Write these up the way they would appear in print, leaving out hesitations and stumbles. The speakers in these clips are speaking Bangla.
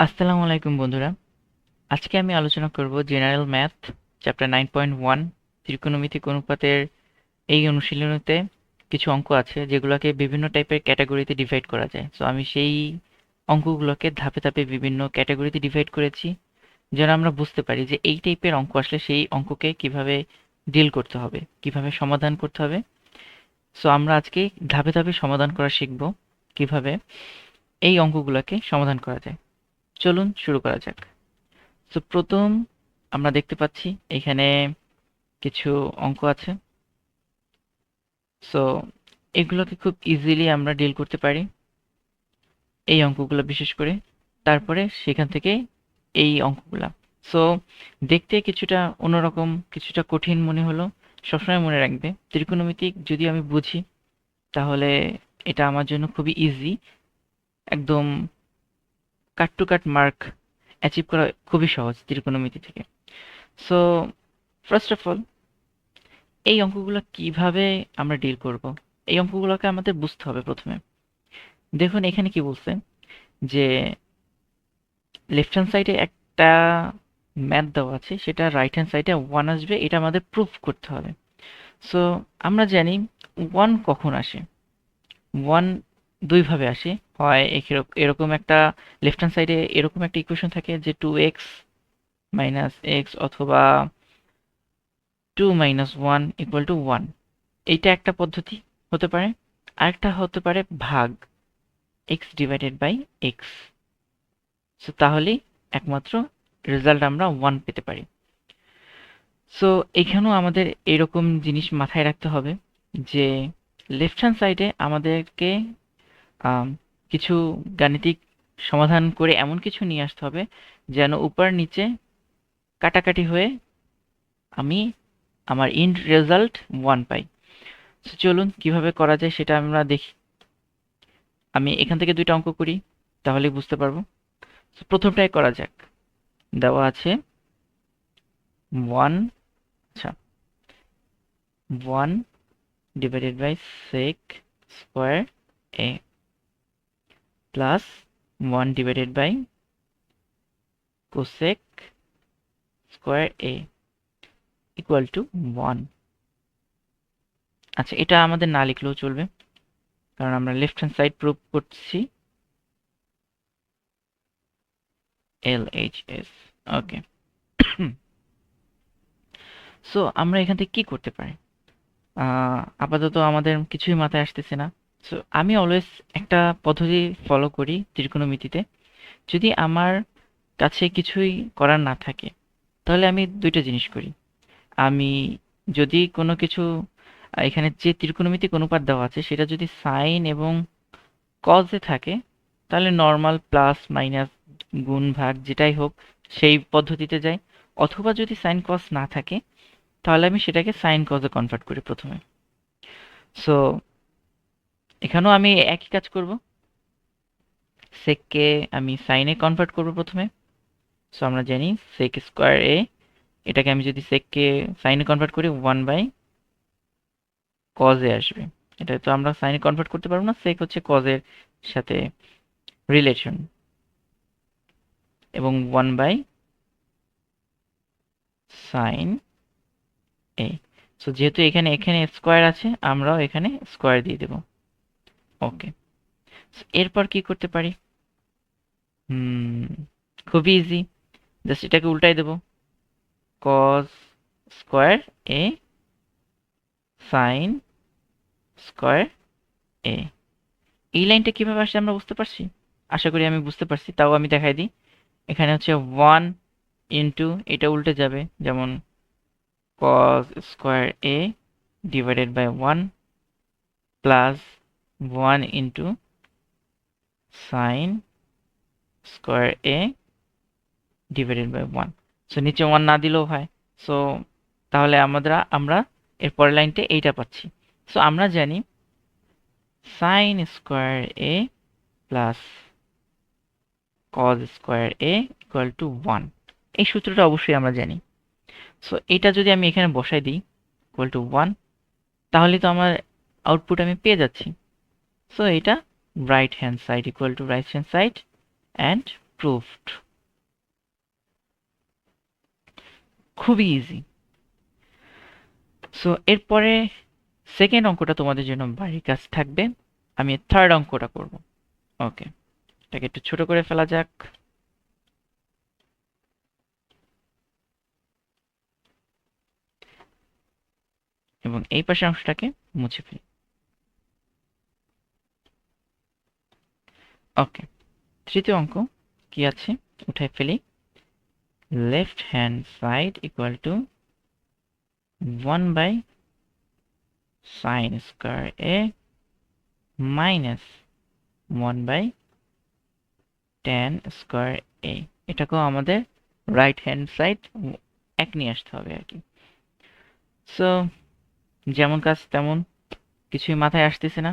আসসালামু আলাইকুম বন্ধুরা। আজকে আমি আলোচনা করব জেনারেল ম্যাথ চ্যাপ্টার 9.1 ত্রিকোণমিতিক অনুপাতের এই অনুশীলনীতে কিছু অঙ্ক আছে যেগুলোকে বিভিন্ন টাইপের ক্যাটাগরিতে ডিভাইড করা যায়। সো আমি সেই অঙ্কগুলোকে ধাপে ধাপে বিভিন্ন ক্যাটাগরিতে ডিভাইড করেছি যেন আমরা বুঝতে পারি যে এই টাইপের অঙ্ক আসলে সেই অঙ্ককে কিভাবে ডিল করতে হবে, কিভাবে সমাধান করতে হবে। সো আমরা আজকে ধাপে ধাপে সমাধান করা শিখব, কিভাবে এই অঙ্কগুলোকে সমাধান করা যায়। চলুন শুরু করা যাক। তো প্রথম আমরা দেখতে পাচ্ছি এখানে কিছু অঙ্ক আছে। সো এগুলোকে খুব ইজিলি আমরা ডিল করতে পারি, এই অঙ্কগুলো বিশেষ করে। তারপরে সেখান থেকে এই অঙ্কগুলা। সো দেখতে কিছুটা অন্যরকম, কিছুটা কঠিন মনে হলো। সবসময় মনে রাখবে, ত্রিকোণমিতিক যদি আমি বুঝি তাহলে এটা আমার জন্য খুবই ইজি। একদম কাট টু কাট মার্ক অ্যাচিভ করা খুবই সহজ ত্রিকোণমিতি থেকে। সো ফার্স্ট অফ অল, এই অঙ্কগুলো কিভাবে আমরা ডিল করব, এই অঙ্কগুলোকে আমাদের বুঝতে হবে প্রথমে। দেখুন এখানে কি বলছে যে লেফট হ্যান্ড সাইডে একটা ম্যাথ দেওয়া আছে, সেটা রাইট হ্যান্ড সাইডে ওয়ান আসবে, এটা আমাদের প্রুফ করতে হবে। সো আমরা জানি ওয়ান কখন আসে। ওয়ান দুইভাবে আসে, হয় এরকম একটা লেফট হ্যান্ড সাইডে এরকম একটা ইকুয়েশন থাকে যে 2x মাইনাস এক্স অথবা 2 - 1 = 1। এইটা একটা পদ্ধতি হতে পারে। আরেকটা হতে পারে ভাগ, x/x। সো তাহলেই একমাত্র রেজাল্ট আমরা 1 পেতে পারি। সো এখানেও আমাদের এরকম জিনিস মাথায় রাখতে হবে যে লেফট হ্যান্ড সাইডে আমাদেরকে আম, কিছু গাণিতিক সমাধান করে এমন কিছু নিয়ে আসতে হবে যেন উপর নিচে কাটাকাটি হয়ে আমি আমার ইন্ড রেজাল্ট 1 পাই। সো চলুন কিভাবে করা যায় সেটা আমরা দেখি। আমি এখান থেকে দুইটা অঙ্ক করি, তাহলেই বুঝতে পারবো। So, প্রথমটাই করা যাক। দেওয়া আছে 1, আচ্ছা, 1/sec² plus 1/cosec² equal to 1। আচ্ছা, এটা আমাদের না লিখলেও চলবে, কারণ আমরা লেফট হ্যান্ড সাইড প্রুভ করছি। LHS, ওকে। সো আমরা এখান থেকে কি করতে পারি? আপাতত আমাদের কিছুই মাথায় আসতেছে না। সো আমি অলওয়েজ একটা পদ্ধতি ফলো করি ত্রিকোণমিতিতে। যদি আমার কাছে কিছুই করার না থাকে তাহলে আমি দুইটা জিনিস করি। আমি যদি কোনো কিছু এখানে যে ত্রিকোণমিতিক অনুপাত দেওয়া আছে সেটা যদি সাইন এবং কজে থাকে তাহলে নর্মাল প্লাস মাইনাস গুণ ভাগ যেটাই হোক সেই পদ্ধতিতে যাই। অথবা যদি সাইন কজ না থাকে তাহলে আমি সেটাকে সাইন কজে কনভার্ট করি প্রথমে। সো এখানেও আমি একই কাজ করব, সেককে আমি সাইনে কনভার্ট করব প্রথমে। সো আমরা জানি sec²a, এটাকে আমি যদি সেককে সাইনে কনভার্ট করি 1/cos এ আসবে। এটা তো আমরা সাইনে কনভার্ট করতে পারবো না, সেক হচ্ছে কজের সাথে রিলেশন, এবং 1/sin a। সো যেহেতু এখানে এখানে স্কোয়ার আছে, আমরাও এখানে স্কোয়ার দিয়ে দেব। ওকে, এরপর কি করতে পারি? হুম, খুবই ইজি। জাস্ট এটাকে উল্টাই দেব, cos² a sin² a। এই লাইনটা কিভাবে আসছে আমরা বুঝতে পারছি? আশা করি আমি বুঝতে পারছি, তাও আমি দেখাই দিই। এখানে হচ্ছে 1 ইন্টু, এটা উল্টে যাবে, যেমন cos² a divided by 1 plus 1 into sin² a divided by 1। So নিচে 1 না দিলেও হয়। সো তাহলে আমরা এর পরের লাইনটা এইটা পাচ্ছি। সো আমরা জানি sin² a plus cos² a equal to 1। এই সূত্রটা অবশ্যই আমরা জানি। সো এটা যদি আমি এখানে বসাই দিই ইকুয়াল টু 1, তাহলে তো আমার আউটপুট আমি পেয়ে যাচ্ছি। সো এটা right hand side equal to right hand side and proofed. খুবই ইজি। সো এরপরে সেকেন্ড অঙ্কটা তোমাদের জন্য বাড়ির কাজ থাকবে, আমি থার্ড অঙ্কটা করব। ওকে, এটাকে একটু ছোট করে ফেলা যাক। এবং এই পাশের অংশটাকে মুছে ফেলি। ওকে, তৃতীয় অঙ্ক কি আছে উঠাই ফেলি। Left hand side equal to 1 by sine square A minus 1 by tan square A. এটাকেও আমাদের রাইট হ্যান্ড সাইড এক নিয়ে আসতে হবে আর কি। সো যেমন কাজ তেমন, কিছুই মাথায় আসতেছে না।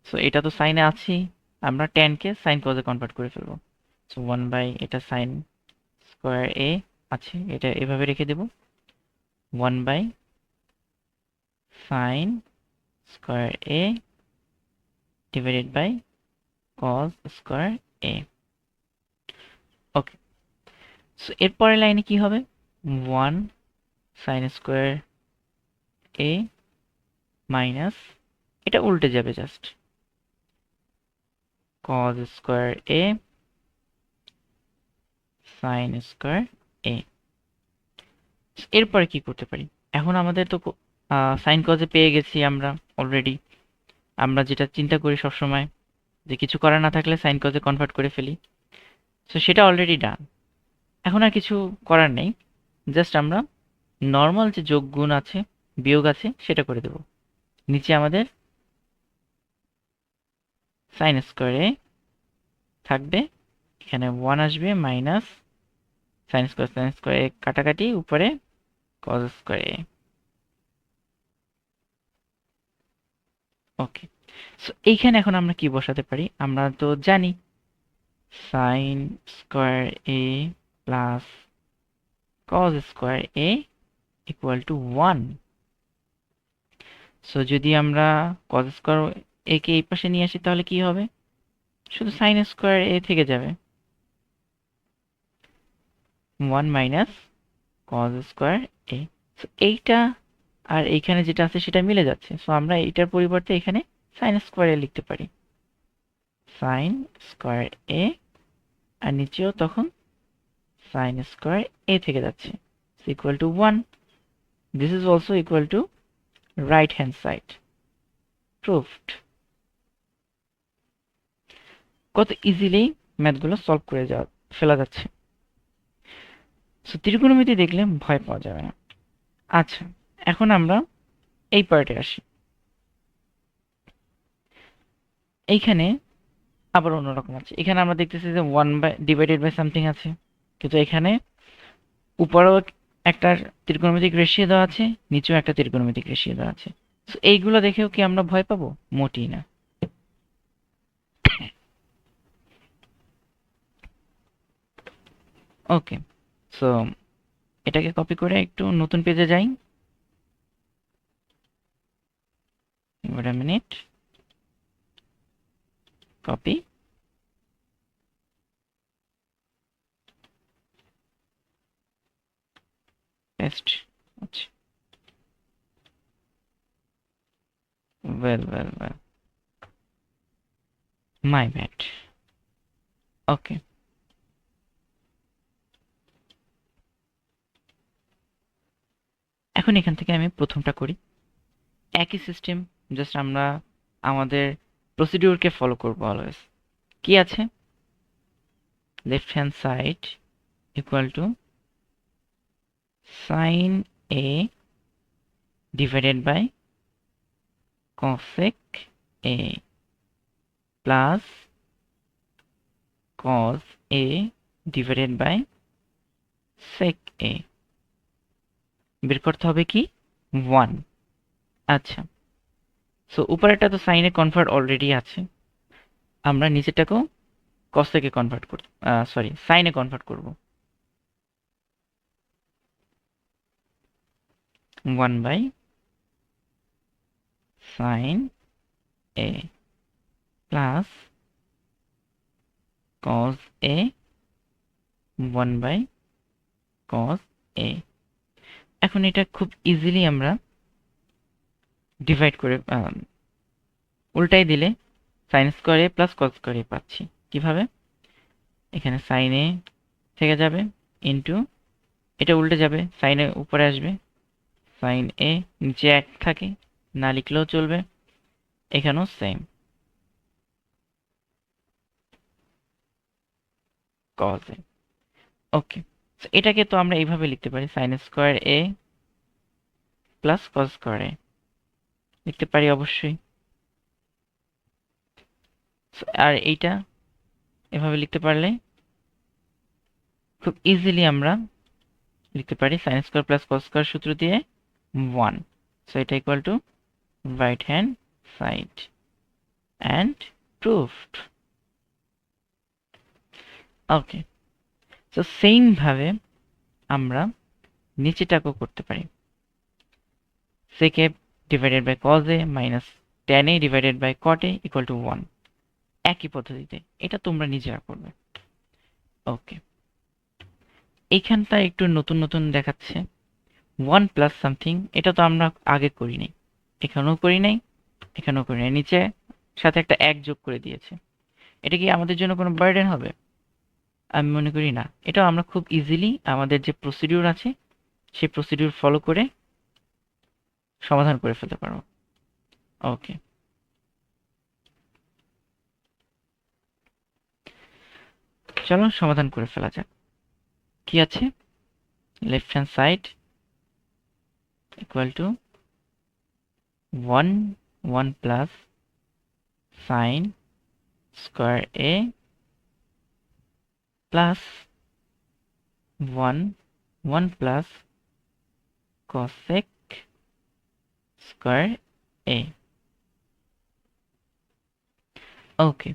সো এটা তো সাইনে আছেই, আমরা ট্যানকে সাইন কজে কনভার্ট করে ফেলবো। সো 1 বাই এটা সাইন স্কয়ার এ আছে, এটা এভাবে রেখে দেব। 1 by sine square a divided by cos square a. Okay, so এরপরের লাইনে কি হবে? 1 সাইন স্কয়ার এ মাইনাস, এটা উল্টে যাবে জাস্ট, কজ স্কয়ার এ সাইন স্কয়ার এ। এরপরে কি করতে পারি? এখন আমাদের তো সাইন কজে পেয়ে গেছি আমরা অলরেডি। আমরা যেটা চিন্তা করি সবসময় যে কিছু করার না থাকলে সাইন কজে কনভার্ট করে ফেলি। সো সেটা অলরেডি ডান। এখন আর কিছু করার নেই, জাস্ট আমরা নর্মাল যে যোগ গুণ আছে বিয়োগ আছে সেটা করে দেব। নিচে আমাদের সাইন স্কয়ারে থাকবে, এখানে 1 আসবে মাইনাস সাইন স্কয়ারে কাটাকাটি, উপরে কজ স্কয়ারে। ওকে, সো এইখানে এখন আমরা কি বসাতে পারি? আমরা তো জানি sign square A plus cause square A equal to 1। So যদি আমরা কজ স্কয়ার এ কে এই পাশে নিয়ে আসি তাহলে কি হবে? শুধু সাইন স্কয়ার এ থেকে যাবে, 1 মাইনাস কজ স্কয়ার এ। সো এইটা আর এইখানে যেটা আছে সেটা মিলে যাচ্ছে, সো আমরা এইটার পরিবর্তে এখানে সাইন স্কয়ার এ লিখতে পারি, সাইন স্কয়ার এ, আর নিচেও তখন সাইন স্কয়ার এ থেকে যাচ্ছে, equal to 1। This is also equal to right hand side, proved. কত ইজিলি ম্যাথগুলো সলভ করে ফেলা যাচ্ছে। সো ত্রিকোণমিতি দেখলে ভয় পাওয়া যাবে না। আচ্ছা, এখন আমরা এই পার্টে আসি। এইখানে আবার অন্যরকম আছে। এখানে আমরা দেখতেছি যে 1 বাই ডিভাইডেড বাই সামথিং আছে, কিন্তু এখানে উপরেও একটা ত্রিকোণমিতিক রেশিও দেওয়া আছে, নিচেও একটা ত্রিকোণমিতিক রেশিও দেওয়া আছে। সো এইগুলো দেখেও কি আমরা ভয় পাবো? মোটেই না। ওকে, সো এটাকে কপি করে একটু নতুন পেজে যাই। Wait a minute, copy, paste. আচ্ছা, ওয়েল, মাই ব্যাড। ওকে, এখন এখান থেকে আমি প্রথমটা করি। একই সিস্টেম, জাস্ট আমরা আমাদের প্রসিডিউরকে ফলো করবো অলওয়েজ। কি আছে? Left hand side equal to sine A divided by cosec A plus cos A divided by sec A. বের করতে হবে কি? 1। আচ্ছা, সো উপরেরটা তো সাইনে কনভার্ট অলরেডি আছে, আমরা নিচেরটাকেও কসেকে কনভার্ট করব, সরি সাইনে কনভার্ট করব। 1 by sine a plus cos a 1/cos a। এখন এটা খুব ইজিলি আমরা ডিভাইড করে উল্টাই দিলে sin square a plus cos square a পাচ্ছি। কিভাবে? এখানে sin a থেকে যাবে ইনটু, এটা উল্টে যাবে, sin a উপরে আসবে, sin a নিচে 1 থাকে, না লিখলেও চলবে, এখানেও সেম cos a। ওকে, এটাকে তো আমরা এইভাবে লিখতে পারি, sin square a plus cos square a লিখতে পারি অবশ্যই। আর এইটা এভাবে লিখতে পারলে খুব ইজিলি আমরা লিখতে পারি sin square plus cos square সূত্র দিয়ে 1। সো এটা equal to right hand side and proved. Okay, so same ভাবে আমরা নিচেটাকেও করতে পারি, sec a divided by cos a minus tan a divided by cot a equal to 1। একই পদ্ধতিতে এটা তোমরা নিজেরা করবে। ওকে, এইখানটা একটু নতুন নতুন দেখাচ্ছে, 1 প্লাস সামথিং, এটা তো আমরা আগে করি নাই, এখানেও করি নাই, এখানেও করি নাই, নিচে সাথে একটা 1 যোগ করে দিয়েছে। এটা কি আমাদের জন্য কোনো বার্ডেন হবে? আমি মনে করি না। এটাও আমরা খুব ইজিলি আমাদের যে প্রসিডিউর আছে সেই প্রসিডিউর ফলো করে সমাধান করে ফেলতে পারবো। ওকে, চলো সমাধান করে ফেলা যাক। কি আছে? Left hand side equal to 1 plus sine square a plus 1 plus cosec square a। Okay,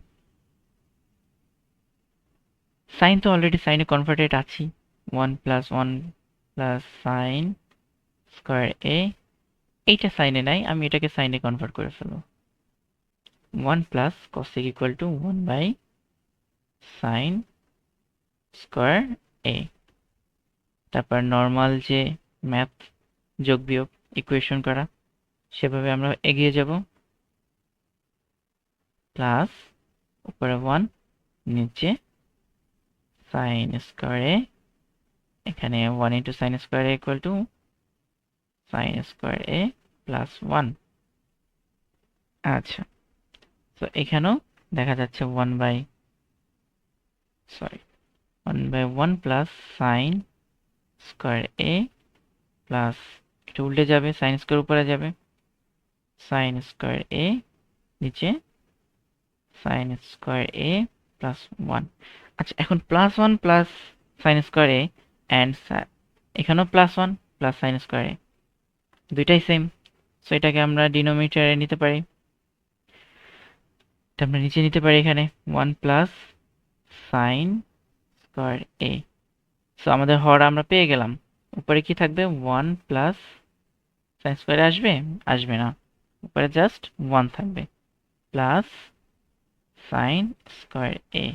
sine তো অলরেডি সাইনে কনভার্টেড আছি, 1 প্লাস সাইন স্কয়ার a, এইটা সাইনে নাই, আমি এটাকে সাইনে কনভার্ট করে ফেলবো। 1 plus cosec equal to 1 by sine square a। তারপর নর্মাল যে ম্যাথ যোগ বিয়োগ ইকুয়েশন করা সেভাবে আমরা এগিয়ে যাব, প্লাস উপরে 1 নিচে সাইন স্কয়ার a, এখানে 1 into sine square a equal to sine square a plus 1। আচ্ছা, তো এখানেও দেখা যাচ্ছে 1 বাই 1 plus sine square a plus, এটা উল্টে যাবে, সাইন স্কয়ার উপরে যাবে, সাইন স্কয়ার a নিচে সাইন স্কয়ার a প্লাস 1। আচ্ছা, এখন plus 1 plus sine square a and এখানেও plus 1 plus sine square a, দুইটাই সেম। সো এটাকে আমরা ডিনোমিনেটরে নিতে পারি, এটা আমরা নিচে নিতে পারি, এখানে 1 plus sine square a। So আমাদের হর আমরা পেয়ে গেলাম। উপরে কি থাকবে? 1 প্লাস সাইন স্কয়ার আসবে? আসবে না, উপরে জাস্ট 1 থাকবে, প্লাস সাইন স্কয়ার a।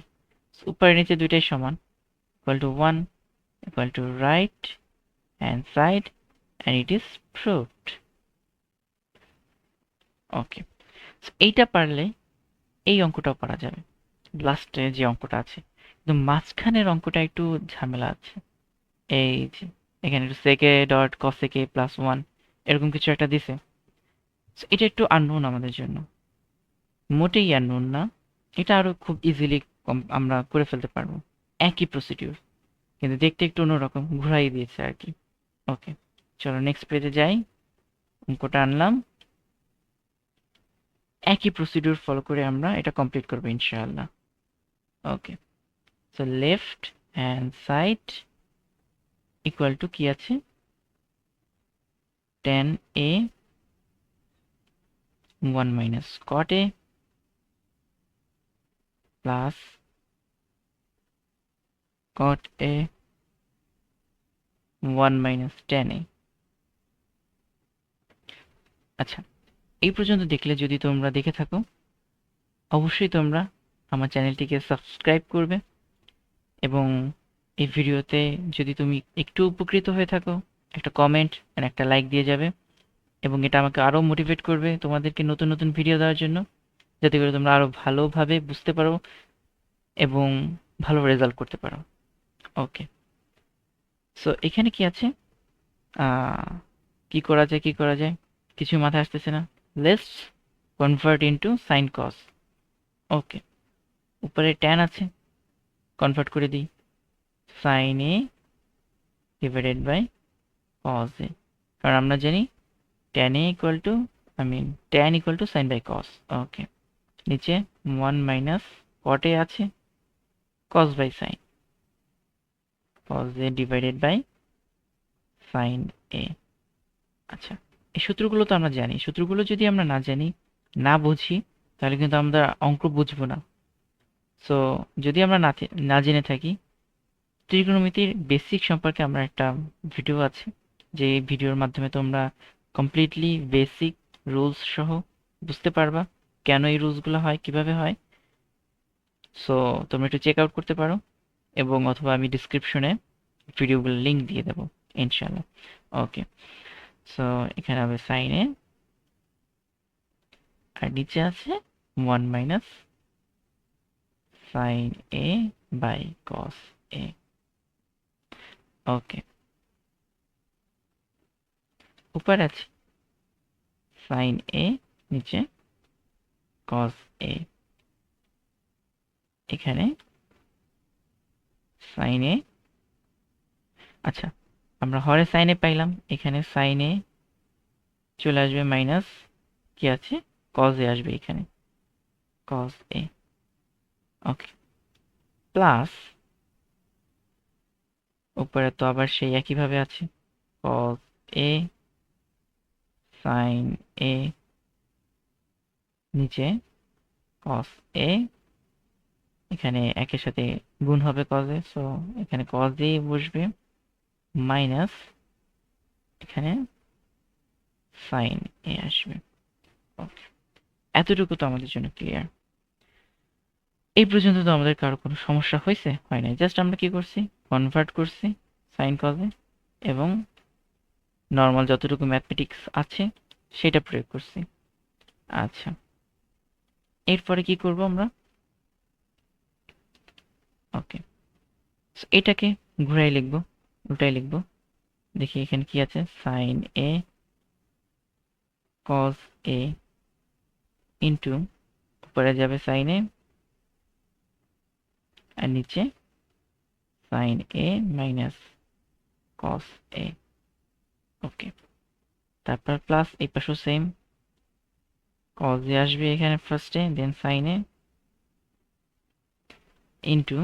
উপরে নিচে দুইটাই সমান, equal to 1, equal to right hand side, and it is proved. Okay, এইটা পারলে এই অঙ্কটাও করা যাবে, লাস্টে যে অঙ্কটা আছে, কিন্তু মাঝখানের অঙ্কটা একটু ঝামেলা আছে। এই যে এখানে একটু সেকে ডট কসেকে প্লাস 1 এরকম কিছু একটা দিছে, এটা একটু আননোন আমাদের জন্য, মোটেই আননোন না, এটা আরো খুব ইজিলি আমরা করে ফেলতে পারবো, একই প্রসিডিউর কিন্তু দেখতে একটু অন্যরকম ঘুরাই দিয়েছে আর কি। ওকে, চলো নেক্সট পেজে যাই। অঙ্কটা আনলাম, একই প্রসিডিউর ফলো করে আমরা এটা কমপ্লিট করবো ইনশাআল্লাহ। Okay, so left hand side equal to কি আছে? tan a 1 minus cot a plus cot a 1 minus tan a। আচ্ছা, এই পর্যন্ত দেখলে যদি তোমরা দেখে থাকো অবশ্যই তোমরা আমার চ্যানেলটিকে সাবস্ক্রাইব করবে এবং এই ভিডিওতে যদি তুমি একটু উপকৃত হয়ে থাকো, একটা কমেন্ট আর একটা লাইক দিয়ে যাবে, এবং এটা আমাকে আরও মোটিভেট করবে তোমাদেরকে নতুন নতুন ভিডিও দেওয়ার জন্য, যাতে করে তোমরা আরও ভালোভাবে বুঝতে পারো এবং ভালো রেজাল্ট করতে পারো। ওকে, সো এখানে কি আছে? কি করা যায়, কি করা যায়, কিছু মাথায় আসতেছে না। Let's convert into sine cos. Okay, উপরে ট্যান আছে, কনভার্ট করে দিই sine A divided by cos A, কারণ আমরা জানি tan A equal to tan equal to sine by cos. Okay, নিচে 1 মাইনাস কট এ আছে cos by sine, cos A divided by sine A. আচ্ছা, এই সূত্রগুলো তো আমরা জানি, সূত্রগুলো যদি আমরা না জানি, না বুঝি, তাহলে কিন্তু আমরা অঙ্ক বুঝবো না। সো যদি আমরা না জেনে থাকি, ত্রিকোণমিতির বেসিক সম্পর্কে আমার একটা ভিডিও আছে, যে ভিডিওর মাধ্যমে তোমরা কমপ্লিটলি বেসিক রুলস সহ বুঝতে পারবা কেন এই রুলসগুলো হয়, কিভাবে হয়। সো তোমরা একটু চেক আউট করতে পারো, এবং অথবা আমি ডিসক্রিপশনে ভিডিওগুলোর লিঙ্ক দিয়ে দেবো ইনশাল্লাহ। ওকে, সো এখানে হবে সাইন এ, আর নিচে আছে 1 minus sine A by cos A. Okay, উপরে আছে সাইন এ, নিচে কস এ, এখানে সাইন এ। আচ্ছা, আমরা হরে সাইন এ পাইলাম, এখানে সাইন এ চলে আসবে মাইনাস কি আছে, কস এ আসবে এখানে, কস এ। ওকে, প্লাস উপরে তো আবার সেই একইভাবে আছে কস এ সাইন এ, নিচে কস এ, এখানে একের সাথে গুণ হবে কস এ, সো এখানে কস এ বসবে, মাইনাস এখানে সাইন এ আসবে। ওকে, এতটুকু তো আমাদের জন্য ক্লিয়ার। এই পর্যন্ত তো আমাদের কারো কোনো সমস্যা হয়েছে? হয় নাই। জাস্ট আমরা কি করছি, কনভার্ট করছি সাইন কজে, এবং নর্মাল যতটুকু ম্যাথমেটিক্স আছে সেটা প্রয়োগ করছি। আচ্ছা, এরপরে কি করব আমরা? ওকে, এটাকে ঘুরাই লিখবো, উল্টাই লিখবো। দেখি এখানে কি আছে, sine a cos a into, উপরে যাবে সাইন এ, আর নিচে সাইন এ মাইনাস কস এ। ওকে, তারপর প্লাস এই পাশেও সেম, কজ এ আসবে এখানে ফার্স্টে, then sine a into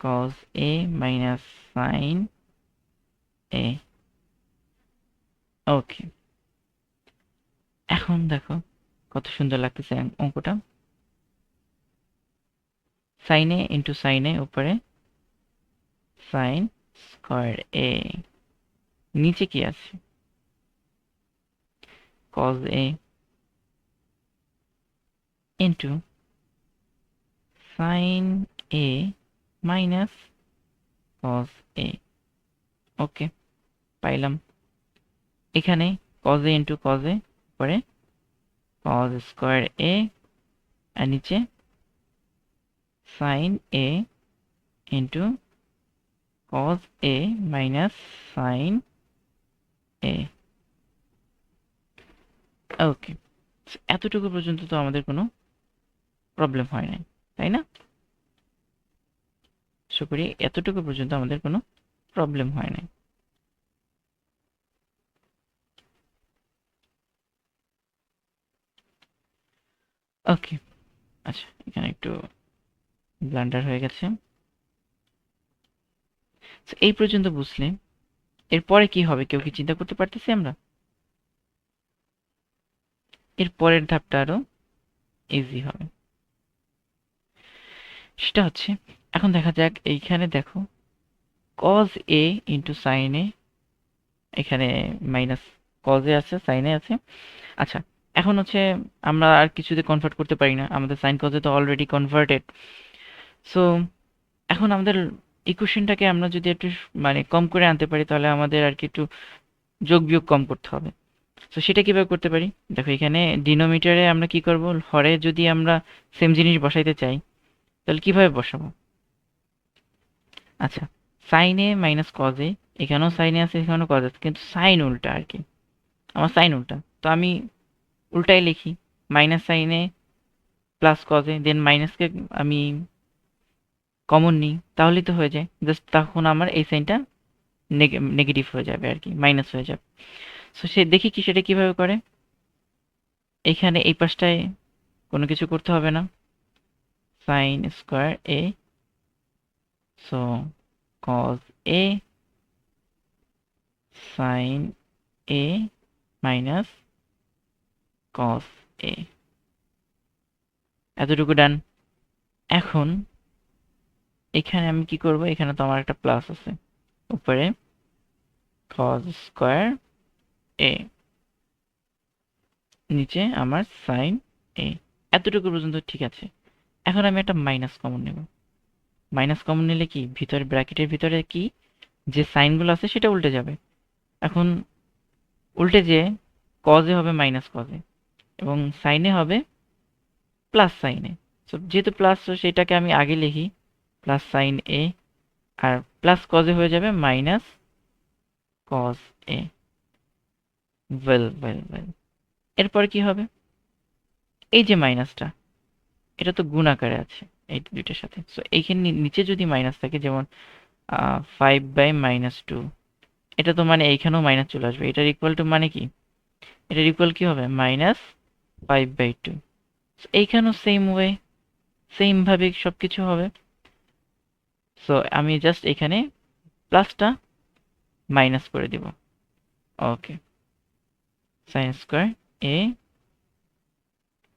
cos a minus sine a. Okay, এখন দেখো কত সুন্দর লাগতেছে অঙ্কটা। Sine a into sine a, উপরে সাইন স্কয়ার এ, নিচে কি আছে, cos a into sine a minus cos a। Okay, পাইলাম এখানে cos a into cos a, উপরে cos স্কয়ার a, আর নিচে sine a into cos a minus sine a. Okay, এতটুকু পর্যন্ত তো আমাদের কোনো প্রবলেম হয় নাই, তাই না? আশা করি এতটুকু পর্যন্ত আমাদের কোনো প্রবলেম হয় নাই। ওকে, আচ্ছা, এখানে একটু ব্লান্ডার হয়ে গেছে। এই পর্যন্ত বুঝলে এরপরে কি হবে কেউ কি চিন্তা করতে পারতেছি আমরা? এর পরের ধাপটা আরো ইজি হবে। সেটা হচ্ছে, এখন দেখা যাক, এইখানে দেখো cos a ইন্টু সাইন এ, এখানে মাইনাস cos এ আছে, সাইন এ আছে। আচ্ছা, এখন হচ্ছে আমরা আর কিছুতে কনভার্ট করতে পারি না, আমাদের সাইন কজে তো অলরেডি কনভার্টেড। সো এখন আমাদের ইকুয়েশনটাকে আমরা যদি একটু মানে কম করে আনতে পারি, তাহলে আমাদের আর কি একটু যোগ বিয়োগ কম করতে হবে। তো সেটা কিভাবে করতে পারি? দেখো এখানে ডিনোমিনেটরে আমরা কি করব, হরে যদি আমরা সেম জিনিস বসাইতে চাই তাহলে কিভাবে বসাবো? আচ্ছা, sine a minus cos a, এখানেও সাইনে আছে এখানেও কজ আছে, কিন্তু সাইন উল্টা আর কি, আমার সাইন উল্টা, তো আমি উল্টাই লিখি, মাইনাস সাইনে প্লাস কজ এ, দেন মাইনাসকে আমি কমন নিই, তাহলেই তো হয়ে যায়। জাস্ট তখন আমার এই সাইনটা নেগেটিভ হয়ে যাবে আর কি, মাইনাস হয়ে যাবে। সো সে দেখি কি সেটা কিভাবে করে। এইখানে এই পাশটায় কোনো কিছু করতে হবে না, sine square a, so cos a sine a minus cos a, এতটুকু ডান। এখন এখানে আমি কি করব, এখানে তো আমার একটা প্লাস আছে, উপরে কস স্কোয়ার এ, নিচে আমার সাইন এ, এতটুকু পর্যন্ত ঠিক আছে। এখন আমি একটা মাইনাস কমন নেব, মাইনাস কমন নিলে কি ভিতরে ব্র্যাকেটের ভিতরে কি যে সাইনগুলো আছে সেটা উল্টে যাবে। এখন উল্টে যে কজে হবে মাইনাস কজে এবং সাইনে হবে প্লাস সাইনে। সো যেহেতু প্লাস, তো সেটাকে আমি আগে লিখি প্লাস সাইন এ, আর প্লাস কজে হয়ে যাবে মাইনাস কজ এ। ওয়েল ওয়েল ওয়েল, এরপরে কি হবে, এই যে মাইনাসটা এটা তো গুণ আকারে আছে এই দুইটার সাথে, সো এইখানে নিচে যদি মাইনাস থাকে, যেমন 5/-2, এটা তো মানে এইখানেও মাইনাস চলে আসবে, এটার ইকুয়াল টু মানে কি, এটার ইকুয়াল কি হবে -5/2। এইখানেও সেম ওয়ে, সেম ভাবে সবকিছু হবে। সো আমি জাস্ট এখানে প্লাসটা মাইনাস করে দিব। Okay, sine square a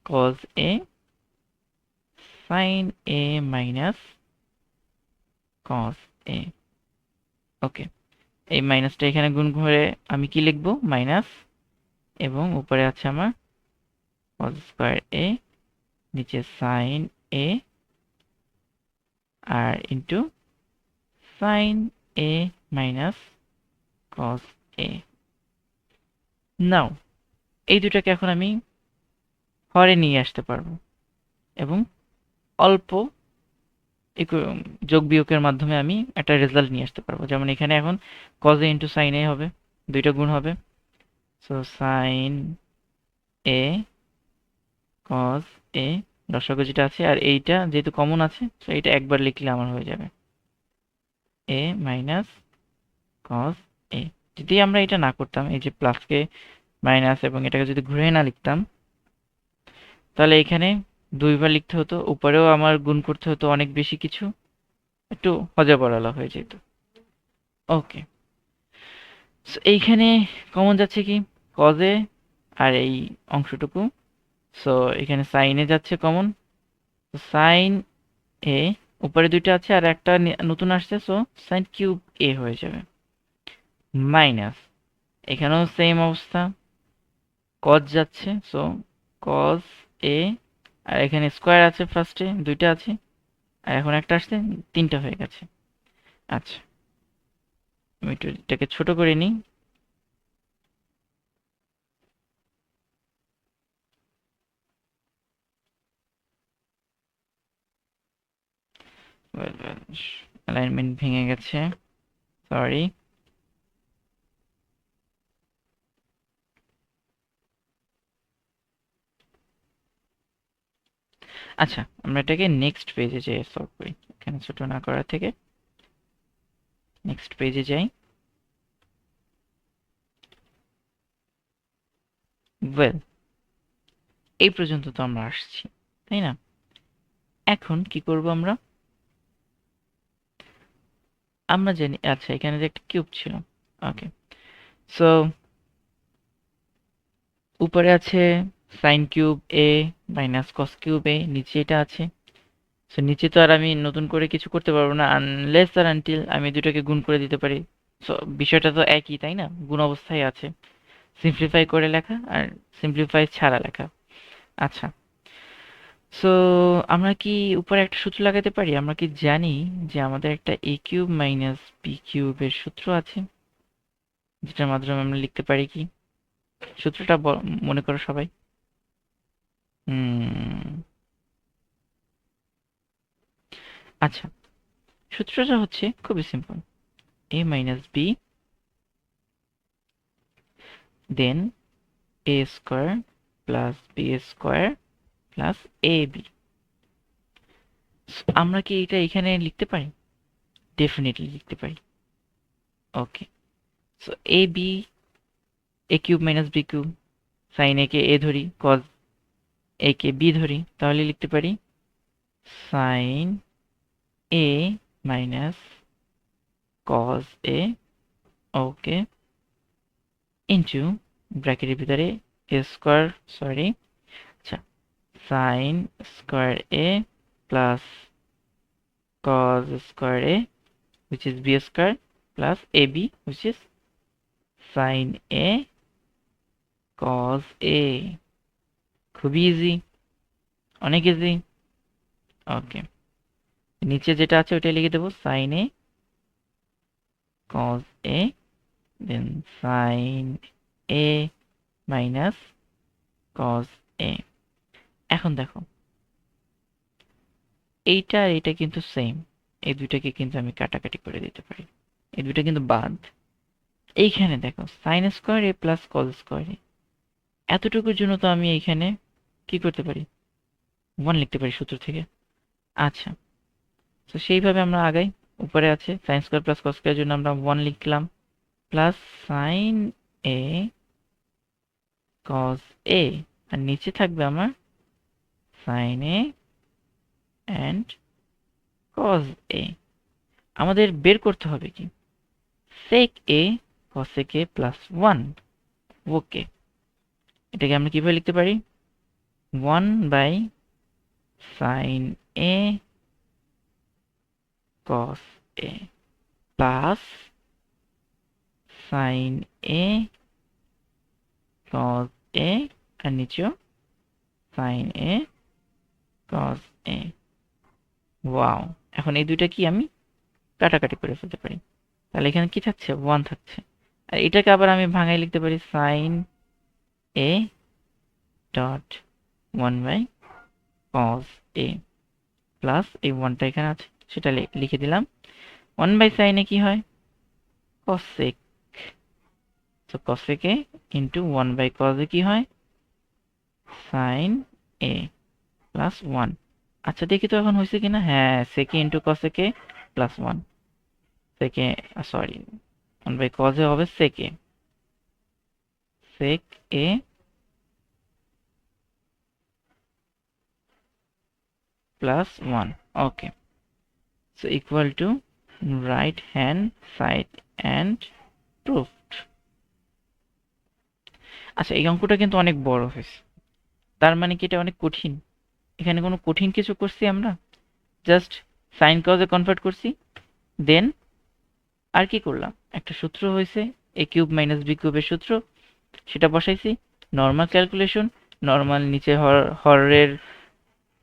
cos a sine a minus cos A. Okay, এই মাইনাসটা এখানে গুণ করে আমি কি লিখব, মাইনাস, এবং উপরে আছে আমার কস স্কোয়ার এ, নিচে sine A, R into sine a minus cos এ। নাও এই দুটাকে এখন আমি হরে নিয়ে আসতে পারবো এবং অল্প যোগ বিয়োগের মাধ্যমে আমি একটা রেজাল্ট নিয়ে আসতে পারবো। যেমন এখানে এখন cos a into sine a হবে, দুইটা গুণ হবে, so sine a cos a, দর্শক যেটা আছে, আর এইটা যেহেতু কমন আছে তো এটা একবার লিখলে আমার হয়ে যাবে এ মাইনাস কজ এ। যদি আমরা এটা না করতাম, এই যে প্লাসকে মাইনাস এবং এটাকে যদি ঘুরে না লিখতাম, তাহলে এখানে দুইবার লিখতে হতো, উপরেও আমার গুণ করতে হতো অনেক বেশি কিছু, একটু হজবরলা হয়ে যেত। ওকে, এইখানে কমন যাচ্ছে কি কজে আর এই অংশটুকু, সো এখানে সাইনে যাচ্ছে কমন, সাইন এ, উপরে দুইটা আছে আর একটা নতুন আসছে, সো সাইন কিউব এ হয়ে যাবে, মাইনাস, এখানেও সেম অবস্থা, কজ যাচ্ছে, সো কজ এ, আর এখানে স্কোয়ার আছে, ফার্স্টে দুইটা আছে আর এখন একটা আসছে, তিনটা হয়ে গেছে। আচ্ছা, আমি একটু এটাকে ছোট করে নিই। অ্যালাইনমেন্ট ভেঙে গেছে, সরি। আচ্ছা, আমরা এটাকে নেক্সট পেজে যেয়ে সলভ করি, এখানে ছোট না করা থেকে নেক্সট পেজে যাই। ওয়েল, এই পর্যন্ত তো আমরা আসছি, তাই না? এখন কি করব আমরা, আমরা জানি আচ্ছা এখানে যে একটা কিউব ছিল, ওকে, সো উপরে আছে সাইন কিউব এ মাইনাস কস কিউব এ, নিচে এটা আছে, সো নিচে তো আর আমি নতুন করে কিছু করতে পারবো না আনলেস আর আনটিল আমি দুটোকে গুণ করে দিতে পারি। সো বিষয়টা তো একই, তাই না, গুণ অবস্থায় আছে। সিম্পলিফাই করে লেখা আর সিম্পলিফাই ছাড়া লেখা। আচ্ছা, সো আমরা কি উপরে একটা সূত্র লাগাতে পারি? আমরা কি জানি যে আমাদের একটা a কিউব মাইনাস b কিউবের সূত্র আছে, যেটার মাধ্যমে আমরা লিখতে পারি কি? সূত্রটা মনে করো সবাই। হুম, আচ্ছা, সূত্রটা হচ্ছে খুবই simple, a minus b then a square plus b square plus ab। আমরা কি এটা এখানে লিখতে পারি? ডেফিনেটলি লিখতে পারি। Okay, so a b, a cube minus b cube, sine a কে এ ধরি, কজ এ কে বি ধরি, তাহলে লিখতে পারি sine a minus cos a, okay, into ব্র্যাকেটের ভিতরে এ স্কোয়ার, সরি, আচ্ছা, sine square a plus cos square a which is b square plus ab which is sin a cos a। খুবই ইজি, অনেক ইজি। ওকে, নিচে যেটা আছে ওটা লিখে দেবো sin a cos a then sin a minus cos a। এখন দেখো, এইটা আর এটা কিন্তু সেম, এই দুইটাকে কিন্তু আমি কাটাকাটি করে দিতে পারি, এই দুইটা কিন্তু বাদ। এইখানে দেখো sign square a plus cos square এ, এতটুকুর জন্য তো আমি এইখানে কি করতে পারি? 1 লিখতে পারি সূত্র থেকে। আচ্ছা, তো সেইভাবে আমরা আগাই। উপরে আছে সাইন স্কোয়ার প্লাস কস স্কোয়ারের জন্য আমরা 1 লিখলাম, plus sine a cos a, আর নিচে থাকবে আমার সাইন এ অ্যান্ড কস এ। আমাদের বের করতে হবে কি? সেক এ কসেক এ প্লাস 1। ওকে, এটাকে আমরা কিভাবে লিখতে পারি? 1 by sine a cos a plus sine a cos a, আর নিচেও sine a cos A. Wow, এখন এই দুইটা কি আমি কাটাকাটি করে ফেলতে পারি, তাহলে এখানে কি থাকছে? 1 থাকছে। আর এটাকে আবার আমি ভাঙাই লিখতে পারি sine a dot 1 by cos a plus এই 1টা এখানে আছে সেটা লিখে দিলাম। 1 বাই সাইন এ কি হয়? কসেক, তো cosec a into 1 by cos a কি হয়? Sine a plus 1। আচ্ছা, দেখি তো এখন হয়েছে কিনা। হ্যাঁ, সেকে ইন্টু কসেকে প্লাস 1, সেকে, সরি, 1 বাই কস এ হবে সেকে, sec a plus 1। Okay, so equal to right hand side and proved. আচ্ছা, এই অঙ্কটা কিন্তু অনেক বড় হয়েছে, তার মানে কি এটা অনেক কঠিন? এখানে কোনো কঠিন কিছু করছি আমরা? জাস্ট সাইন কজে কনভার্ট করছি, দেন আর কি করলাম? একটা সূত্র হয়েছে এ কিউব মাইনাস বি কিউবের সূত্র, সেটা বসাইছি। নর্মাল ক্যালকুলেশন, নর্মাল নিচে হরের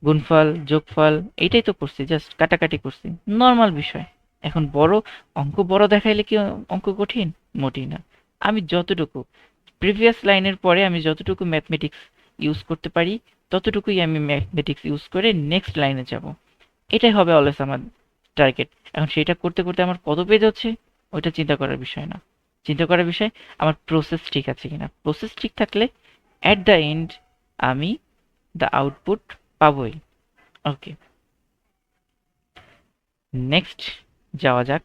গুণফল যোগফল, এইটাই তো করছি, জাস্ট কাটাকাটি করছি, নর্মাল বিষয়। এখন বড় অঙ্ক বড় দেখাইলে কি অঙ্ক কঠিন? মোটেই না। আমি যতটুকু প্রিভিয়াস লাইনের পরে আমি যতটুকু ম্যাথমেটিক্স ইউজ করতে পারি ততটুকুই আমি ম্যাথমেটিক্স ইউজ করে নেক্সট লাইনে যাব, এটাই হবে অলওয়েজ আমার টার্গেট। এখন সেটা করতে করতে আমার কত পেজ হচ্ছে ওইটা চিন্তা করার বিষয় না, চিন্তা করার বিষয় আমার প্রসেস ঠিক আছে কিনা। প্রসেস ঠিক থাকলে অ্যাট দ্য এন্ড আমি দ্য আউটপুট পাবোই। ওকে, নেক্সট যাওয়া যাক।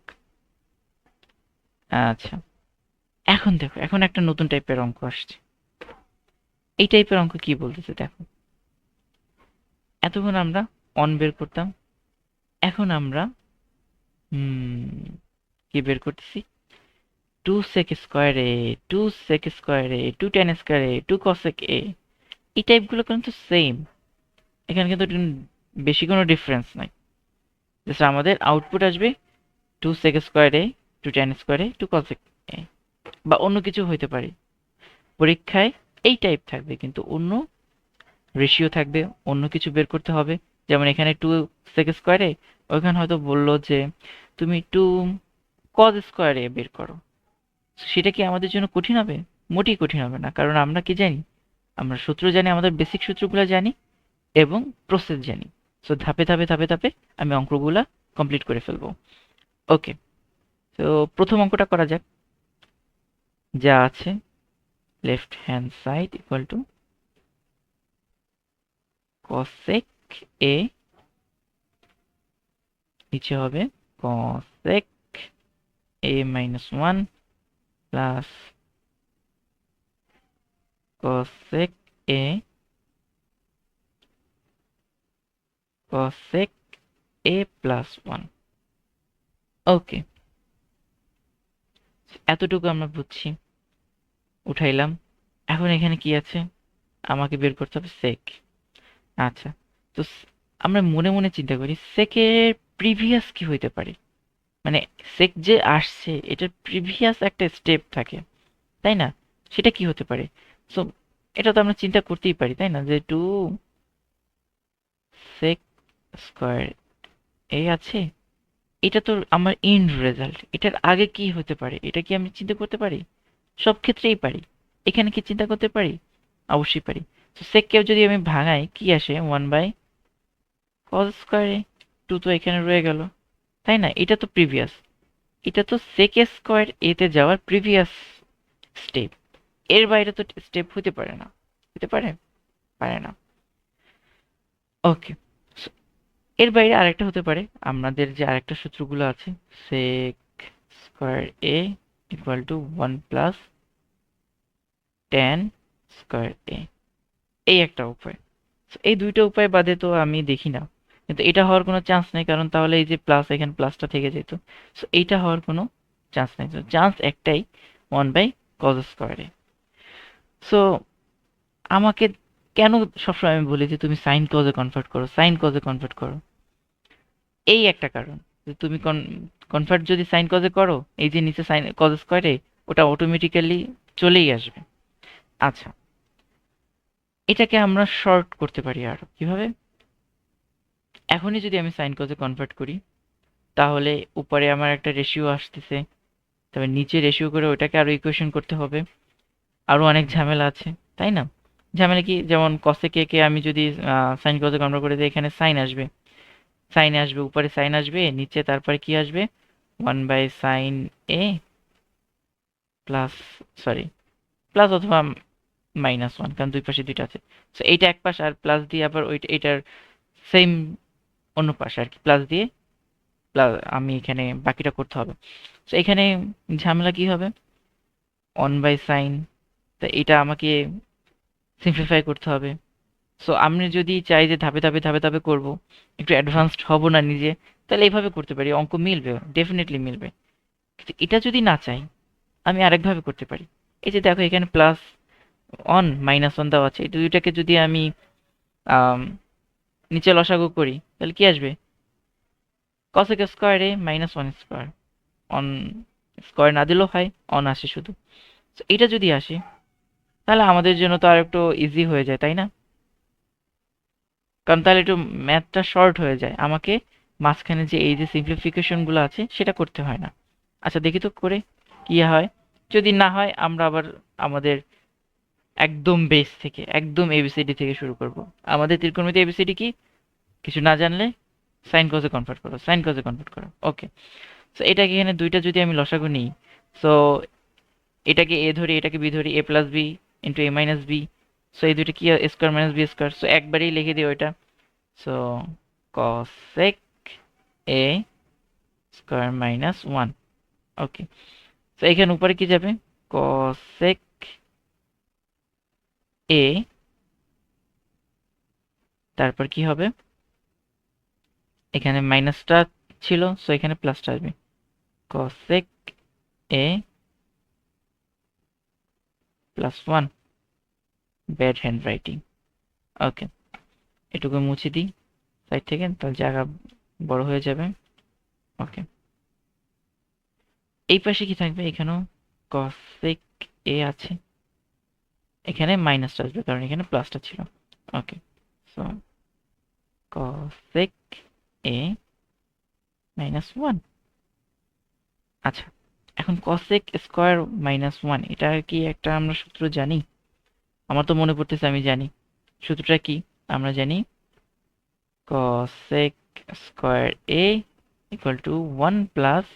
আচ্ছা, এখন দেখো, এখন একটা নতুন টাইপের অঙ্ক আসছে। এই টাইপের অঙ্ক কি বলতেছে দেখো, এতক্ষণ আমরা অন বের করতাম, এখন আমরা কি বের করতেছি? 2 sec স্কোয়ার এ, 2 sec স্কোয়ার এ, 2 tan স্কোয়ার এ, 2 cosec এ, এই টাইপগুলো কিন্তু সেম। এখানে কিন্তু বেশি কোনো ডিফারেন্স নাই। জাস্ট আমাদের আউটপুট আসবে 2 sec স্কোয়ার এ, 2 tan স্কোয়ার এ, 2 cosec এ, বা অন্য কিছু হইতে পারে। পরীক্ষায় এই টাইপ থাকবে, কিন্তু অন্য রেশিও থাকবে, অন্য কিছু বের করতে হবে। যেমন এখানে 2 sec স্কোয়ারে, ওইখানে হয়তো বললো যে তুমি 2 cos স্কোয়ারে বের করো। সেটা কি আমাদের জন্য কঠিন হবে? মোটেই কঠিন হবে না, কারণ আমরা কি জানি, আমরা সূত্র জানি, আমাদের বেসিক সূত্রগুলো জানি এবং প্রসেস জানি। সো ধাপে ধাপে ধাপে ধাপে আমি অঙ্কগুলা কমপ্লিট করে ফেলবো। ওকে, তো প্রথম অঙ্কটা করা যাক। যা আছে left hand side equal two cosec a, নিচে হবে cosec a minus 1 plus cosec a cosec a plus 1। ওকে, এতটুকু আমরা বুঝছি, উঠাইলাম। এখন এখানে কি আছে, আমাকে বের করতে হবে sec। আচ্ছা, তো আমরা মনে মনে চিন্তা করি সেকের প্রিভিয়াস কি হইতে পারে, মানে সেক যে আসছে এটার প্রিভিয়াস একটা স্টেপ থাকে, তাই না? সেটা কি হতে পারে? সো এটা তো আমরা চিন্তা করতেই পারি, তাই না, যে 2 sec স্কয়ার এই আছে, এটা তো আমার এন্ড রেজাল্ট। এটার আগে কি হতে পারে, এটা কি আমি চিন্তা করতে পারি? সব ক্ষেত্রেই পারি। এখানে কি চিন্তা করতে পারি? অবশ্যই পারি। তো সেক কেও যদি আমি ভাঙাই কি আসে, 1/cos স্কয়ারে। 2 তো এখানে রয়ে গেল, তাই না? এটা তো প্রিভিয়াস, এটা তো sec স্কয়ার এতে যাওয়ার প্রিভিয়াস স্টেপ। এর বাইরে তো স্টেপ হতে পারে না। হতে পারে? পারে না। ওকে, এর বাইরে আরেকটা হতে পারে, আমাদের যে আরেকটা সূত্রগুলো আছে, sec square a equal to 1 plus tan square a। এই একটা উপায়। So, এই দুইটা উপায় বাদে তো আমি দেখি না, কিন্তু এটা হওয়ার কোনো চান্স নেই, কারণ তাহলে এই যে প্লাস, এখানে প্লাসটা থেকে যেত। সো এইটা হওয়ার কোনো চান্স নেই, তো চান্স একটাই, 1/cos স্কয়ারে। সো আমাকে কেন সবসময় আমি বলি যে তুমি সাইন কজে কনভার্ট করো, সাইন কজে কনভার্ট করো, এই একটা কারণ, যে তুমি কনভার্ট যদি সাইন কজে করো, এই যে নিচে সাইন কজ স্কয়ারে, ওটা অটোমেটিক্যালি চলেই আসবে। আচ্ছা, এটাকে আমরা শর্ট করতে পারি আরো কিভাবে? এখনই যদি আমি সাইন কজে কনভার্ট করি, তাহলে উপরে আমার একটা রেশিও আসতেছে, তবে নিচে রেশিও করে ওটাকে আরো ইকুয়েশন করতে হবে, আরো অনেক ঝামেলা আছে, তাই না? ঝামেলা কি, যেমন কসে কে আমি যদি সাইন কজে কনভার্ট করে দিই, এখানে সাইন আসবে, সাইন আসবে, উপরে সাইন আসবে, নিচে তারপরে কি আসবে, 1/sin a plus, sorry, plus অথবা -1, কারণ দুই পাশে দুইটা আছে। সো এইটা এক পাশ, আর প্লাস দিয়ে আবার ওইটা, এটার সেম অন্য পাশে আর কি, প্লাস দিয়ে প্লাস আমি এখানে বাকিটা করতে হবে। সো এখানে ঝামেলা কি হবে, 1/sin, তা এটা আমাকে সিম্পলিফাই করতে হবে। সো আমি যদি চাই যে ধাপে ধাপে ধাপে ধাপে করব, একটু অ্যাডভান্সড হব না নিজে, তাহলে এইভাবে করতে পারি, অঙ্ক মিলবে, ডেফিনেটলি মিলবে। কিন্তু এটা যদি না চাই, আমি আরেকভাবে করতে পারি। এই যে দেখো এখানে +1 -1 দেওয়া আছে, এই দুইটাকে যদি আমি আম, নিচে লসাগু করি, তাহলে কি আসবে, cosec স্কয়ারে -1 স্কয়ার, অন স্কয়ার না দিলেও হয়, অন আসে শুধু। তো এটা যদি আসে, তাহলে আমাদের জন্য তো আর একটু ইজি হয়ে যায়, তাই না? কারণ তাহলে একটু ম্যাথটা শর্ট হয়ে যায়, আমাকে মাঝখানে যে এই যে সিম্পলিফিকেশন গুলো আছে সেটা করতে হয় না। আচ্ছা, দেখি তো করে কি হয়। যদি না হয় আমরা আবার আমাদের একদম বেস থেকে, একদম এবিসিডি থেকে শুরু করব। আমাদের ত্রিকোণমিতি এবিসিডি কি, কিছু না জানলে সাইন কজে কনভার্ট করো, সাইন কজে কনভার্ট করো। ওকে, সো এটাকে এখানে দুইটা যদি আমি লসাগু নিই, সো এটাকে এ ধরি, এটাকে বি ধরি, a plus b into a minus b. So এই দুইটা কি, a square minus b square. So একবারেই লিখে দিই ওইটা। So cosec a square -1। Okay, তো এখানে উপরে কি যাবে, cosec a, তারপর কি হবে, এখানে মাইনাসটা ছিল, সো এখানে প্লাসটা আসবে, cosec a +1। Bad hand writing. Okay, এটুকু মুছে দিই সাইড থেকে, তাহলে জায়গা বড় হয়ে যাবে। ওকে, এই পাশে কি থাকবে, এখানেও cosec a আছে, এখানে মাইনাসটা আসবে কারণ এখানে প্লাসটা ছিল। Okay, so cosec a minus one. আচ্ছা, এখন cosec স্কোয়ার মাইনাস ওয়ান, এটা কি একটা আমরা সূত্র জানি? আমার তো মনে পড়তেছে আমি জানি। সূত্রটা কি? আমরা জানি cosec square a equal two one plus,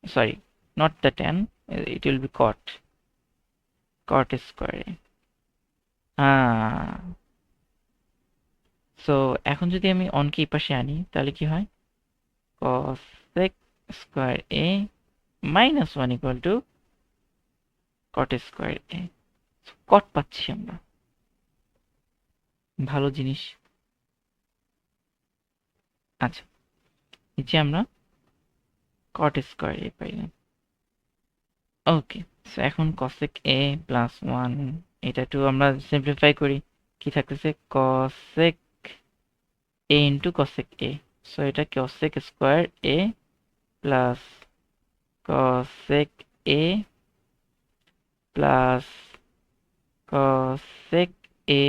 sorry, not the tan, it will be cot square a। So এখন যদি আমি অনকে এই পাশে আনি তাহলে কি হয়? cosec square a minus one equal to cot square a। কট পাচ্ছি আমরা, ভালো জিনিস। আচ্ছা, নিচে আমরা cot স্কোয়ার a পাইলাম। ওকে, সো এখন cosec a প্লাস ওয়ান, এটা একটু আমরা সিম্পলিফাই করি, কি থাকতেছে? cosec a into cosec a। So এটা cosec square a plus cosec a plus cosec a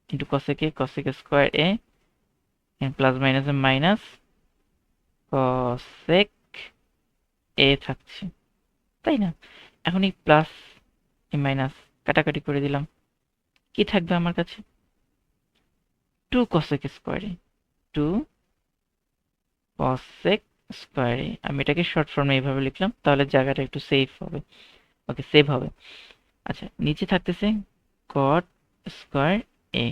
into cosec a, cosec square a, plus মাইনাসে মাইনাস cosec a থাকছে, তাই না? এখন এই প্লাস এই মাইনাস কাটাকাটি করে দিলাম, কি থাকবে আমার কাছে? Two cosec square a, two cosec square a। আমি এটাকে শর্ট ফর্মে এইভাবে লিখলাম, তাহলে জায়গাটা একটু সেভ হবে। ওকে, সেভ হবে। আচ্ছা, নিচে থাকতেছে cot স্কোয়ার a।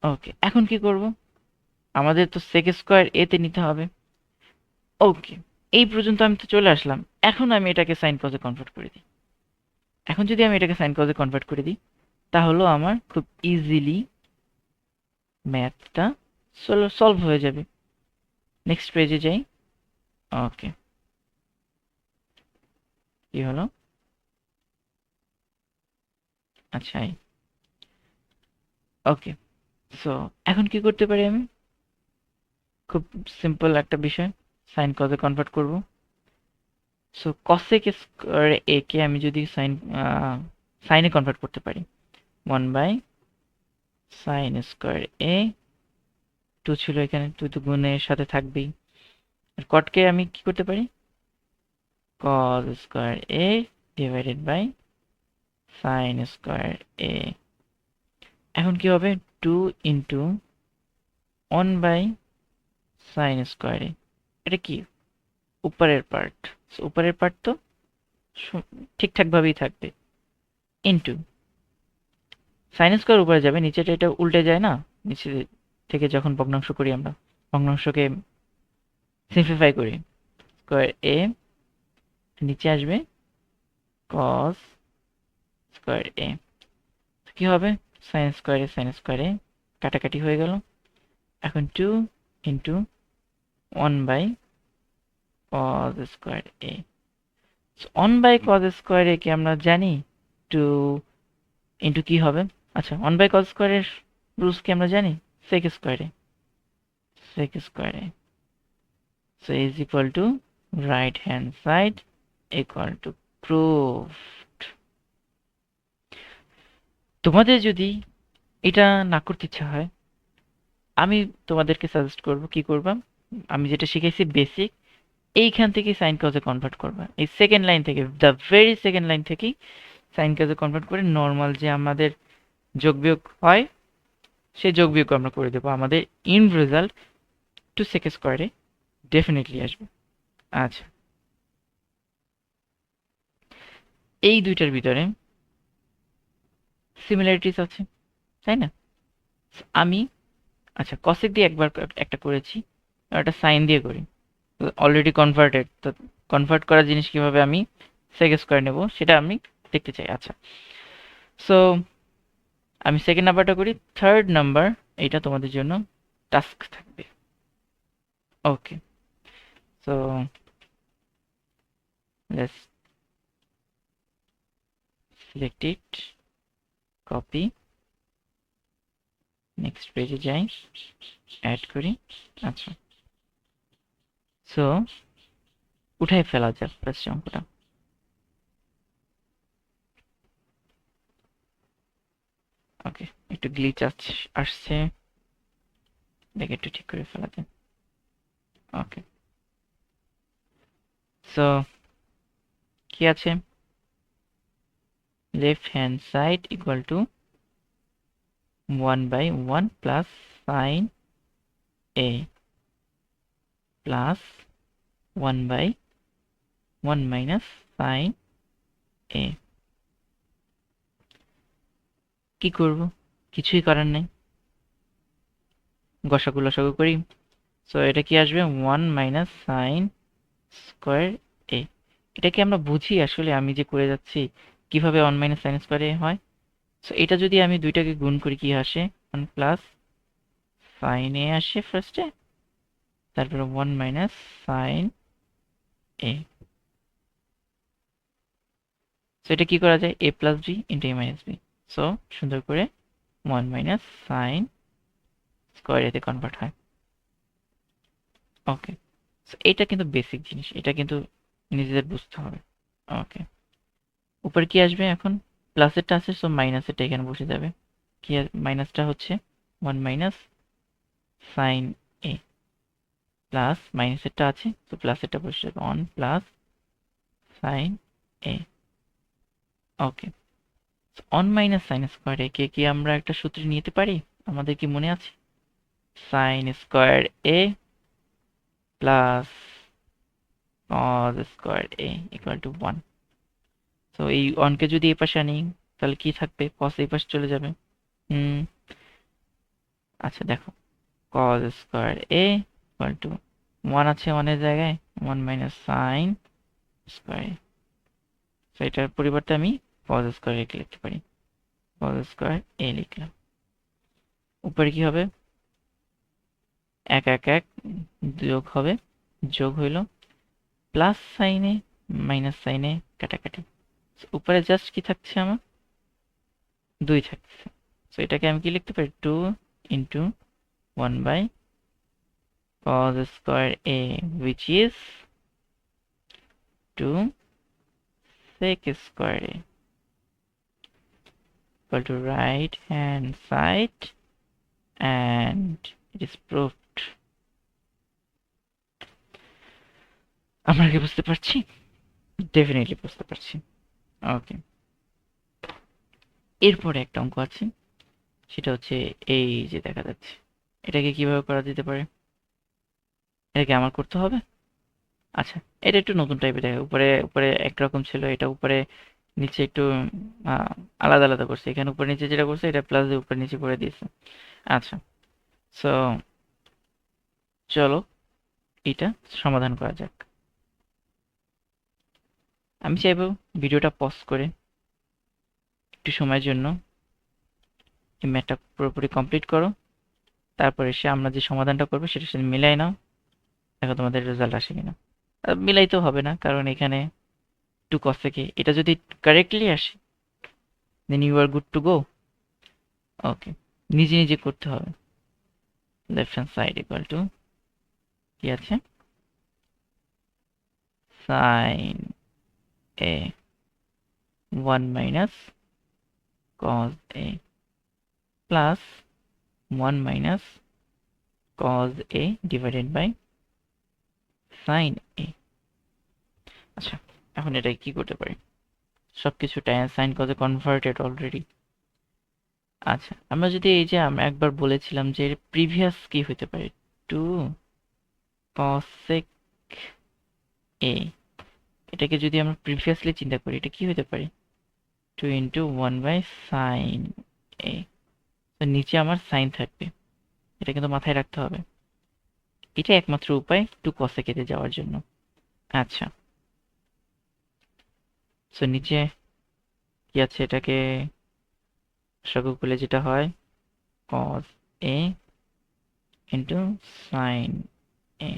ওকে, এখন কি করব? আমাদের তো sec স্কোয়ার a তে নিতে হবে। ওকে, এই পর্যন্ত আমি তো চলে আসলাম। এখন আমি এটাকে সাইন কজে কনভার্ট করে দিই। এখন যদি আমি এটাকে সাইন কজে কনভার্ট করে দিই, তাহলে আমার খুব ইজিলি ম্যাথটা সলভ হয়ে যাবে। নেক্সট পেজে যাই। ওকে, কি হলো? আচ্ছা, ওকে, সো এখন কি করতে পারি আমি? খুব সিম্পল একটা বিষয়, সাইন কজে কনভার্ট করব। সো cosec স্কয়ার a কে আমি যদি সাইনে কনভার্ট করতে পারি, 1 বাই সাইন স্কয়ার a, 2 ছিল এখানে, 2 তো গুণের সাথে থাকবেই। আর কটকে আমি কি করতে পারি? cos square a divided by sine square a। এখন কি হবে? 2 into 1 by sine square a। এটা কি? উপরের পার্ট, উপরের পার্ট তো ঠিকঠাক ভাবেই থাকবে, ইন্টু সাইন স্কয়ার উপরে যাবে, নিচেটা এটা উল্টে যায় না? নিচে থেকে যখন ভগ্নাংশ করি আমরা, ভগ্নাংশকে সিম্পলিফাই করি, স্কয়ার a নিচে আসবে cos স্কয়ার a। কি হবে? সাইন স্কয়ার a কাটাকাটি হয়ে গেল। এখন 2 into 1 by cos square a। 1 by cos square a কে আমরা জানি 2 ইন্টু কি হবে? আচ্ছা, 1 বাই cos স্কয়ার এর রুলস কি আমরা জানি? sec square a, sec square a। So is equal to right hand side equal to proved. তোমাদের যদি এটা না করতে ইচ্ছা হয়, আমি তোমাদেরকে সাজেস্ট করব কি করবা, আমি যেটা শিখাইছি বেসিক, এইখান থেকে সাইন কজে কনভার্ট করবা। এই সেকেন্ড লাইন থেকে, দ্য ভেরি সেকেন্ড লাইন থেকেই সাইন কজে কনভার্ট করে নর্মাল যে আমাদের যোগ বিয়োগ হয় সেই যোগ বিয়োগ আমরা করে দেবো। আমাদের ইন রেজাল্ট 2 sec স্কয়ারে ডেফিনেটলি আসবে। আচ্ছা, এই দুইটার ভিতরে সিমিলারিটিস আছে, তাই না? আমি আচ্ছা cosec দিয়ে একবার একটা করেছি, আর একটা সাইন দিয়ে করি, অলরেডি কনভার্টেড। তো কনভার্ট করা জিনিস কিভাবে আমি sec স্কয়ার নেব সেটা আমি দেখতে চাই। আচ্ছা, সো আমি সেকেন্ড নাম্বারটা করি, থার্ড নাম্বার এইটা তোমাদের জন্য টাস্ক থাকবে। Okay, so let's select it, copy, next পেজে যাই, অ্যাড করি। আচ্ছা, সো উঠাই ফেলা যাক ফার্স্ট অঙ্কটা। ওকে, একটু গ্লিচ আসছে, দেখে একটু ঠিক করে ফেলাতে। ওকে, সো কি আছে, left hand side equal to 1/1 plus sine a plus 1/1 minus sine a. কি করব, কিছুই করার নেই, গসাগু লসাগু করি। সো এটা কি আসবে, 1 মাইনাস সাইন স্কোয়ার এ। এটাকে আমরা বুঝি আসলে, আমি যে করে যাচ্ছি কিভাবে 1 মাইনাস সাইন স্কোয়ার এ হয়। সো এটা যদি আমি দুইটাকে গুণ করি কি আসে, 1 প্লাস সাইন এ আসে ফার্স্টে, তারপরে 1 মাইনাস সাইন এ। সো এটা কি করা যায়, এ plus b into a minus b. So সুন্দর করে 1 মাইনাস সাইন স্কোয়ার এতে কনভার্ট হয়। ওকে, সো এটা কিন্তু বেসিক জিনিস, এটা কিন্তু নিজেদের বুঝতে হবে। ওকে, উপরে কি আসবে এখন, প্লাসেরটা আছে, সো মাইনাসেরটা এখানে বসে যাবে। কি মাইনাসটা হচ্ছে 1 মাইনাস সাইন এ, প্লাস মাইনাসেরটা আছে, তো প্লাসেরটা বসে যাবে 1 plus sine a. Okay, 1 minus sine square এ কে কি আমরা একটা সূত্রে নিতে পারি, আমাদের কি মনে আছে, sign square a plus cos square a equal to 1। তো এই 1 কে যদি এই পাশে আনি তাহলে কি থাকবে, কস এই পাশে চলে যাবে। হুম, আচ্ছা দেখো, cause square a equal to 1 আছে 1 এর জায়গায় 1 মাইনাস সাইন স্কোয়ার এ। তো এটার পরিবর্তে আমি কজ স্কোয়ার এ লিখতে পারি, কজ স্কোয়ার এ লিখলাম। উপরে কি হবে, 1 1 1 যোগ হবে, যোগ হইল প্লাস সাইনে মাইনাস সাইনে কাটাকাটি। উপরে জাস্ট কি থাকছে আমার, 2 থাকছে। সো এটাকে আমি কি লিখতে পারি, 2 into 1 by cos square a, which is 2 sec square a, equal to right hand side, and it is proved. আমরা কি বুঝতে পারছি, ডেফিনেটলি বুঝতে পারছি। ওকে, এরপরে একটা অঙ্ক আছে, সেটা হচ্ছে এই যে দেখা যাচ্ছে, এটাকে কিভাবে করা যেতে পারে, এটাকে আমার করতে হবে। আচ্ছা, এটা একটু নতুন টাইপের দেখে, উপরে উপরে একরকম ছিল, এটা উপরে নিচে একটু আলাদা আলাদা করছে, এখানে উপরে নিচে যেটা করছে এটা প্লাস দিয়ে উপরে নিচে করে দিয়েছে। আচ্ছা, সো চলো এটা সমাধান করা যাক। আমি চাইবো ভিডিওটা পজ করে একটু সময়ের জন্য এই ম্যাথটা পুরোপুরি কমপ্লিট করো, তারপরে এসে আমরা যে সমাধানটা করবো সেটার সাথে মিলাই নাও, দেখো তোমাদের রেজাল্ট আসে কিনা। মিলাইতেও হবে না, কারণ এখানে 2 cos থেকে এটা যদি কারেক্টলি আসে then you are good to go. Okay, নিজে নিজে করতে হবে। Left hand side equal to কি আছে, sine a 1 minus cos a plus 1 minus cos a divided by sin a। আচ্ছা, এখন এটা কি করতে পারি, সবকিছু tan sin cos এ কনভার্টেড অলরেডি। আচ্ছা, আমরা যদি এই যে আমরা একবার বলেছিলাম যে প্রিভিয়াস কি হতে পারে, 2 cosec a, এটাকে যদি আমরা প্রিভিয়াসলি চিন্তা করি এটা কি হতে পারে, 2 ইন্টু 1 বাই সাইন এ। তো নিচে আমার সাইন থাকবে, এটা কিন্তু মাথায় রাখতে হবে, এটা একমাত্র উপায় 2 cosec এতে যাওয়ার জন্য। আচ্ছা, সো নিচে কি আছে, এটাকে লসাগু করলে যেটা হয় cos a ইন্টু সাইন এ।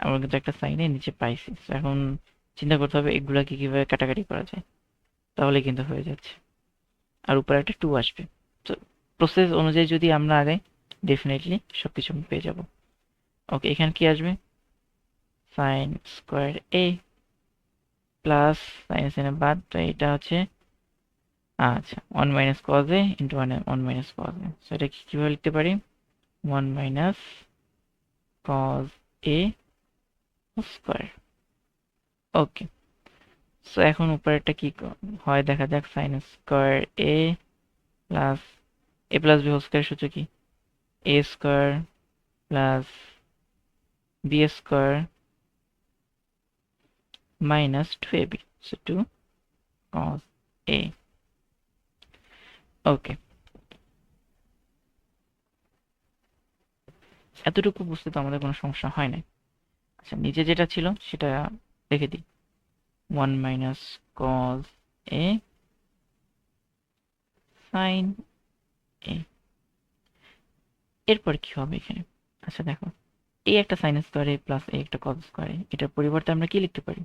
আমরা কিন্তু একটা সাইনে নিচে পাইছি, তো এখন চিন্তা করতে হবে এগুলাকে কিভাবে কাটাকাটি করা যায়, তাহলে কিন্তু হয়ে যাচ্ছে। আর উপরে একটা 2 আসবে, তো প্রসেস অনুযায়ী যদি আমরা আগাই ডেফিনেটলি সবকিছু আমরা পেয়ে যাব। ওকে, এখানে কি আসবে, sine square a plus sine সাইনে বাদ, তো এটা হচ্ছে আচ্ছা, 1 minus cos a into 1 minus cos a. So এটা কিভাবে লিখতে পারি? 1 minus cos a square. Okay, so এখন উপরেরটা কি হয় দেখা যাক। Sine square a plus a plus b whole square সূত্র কি? A square plus b square minus 2ab, so 2 cos a। Okay, এতটুকু বুঝতে তো আমাদের কোনো সমস্যা হয় না। আচ্ছা, নিচে যেটা ছিল সেটা লিখে দিই। 1 minus cos a sin a। এরপর কি হবে এখানে? আচ্ছা দেখো, এই একটা সাইন স্কোয়ার এ প্লাস এই একটা কজ স্কোয়ার এ, এটার পরিবর্তে আমরা কি লিখতে পারি?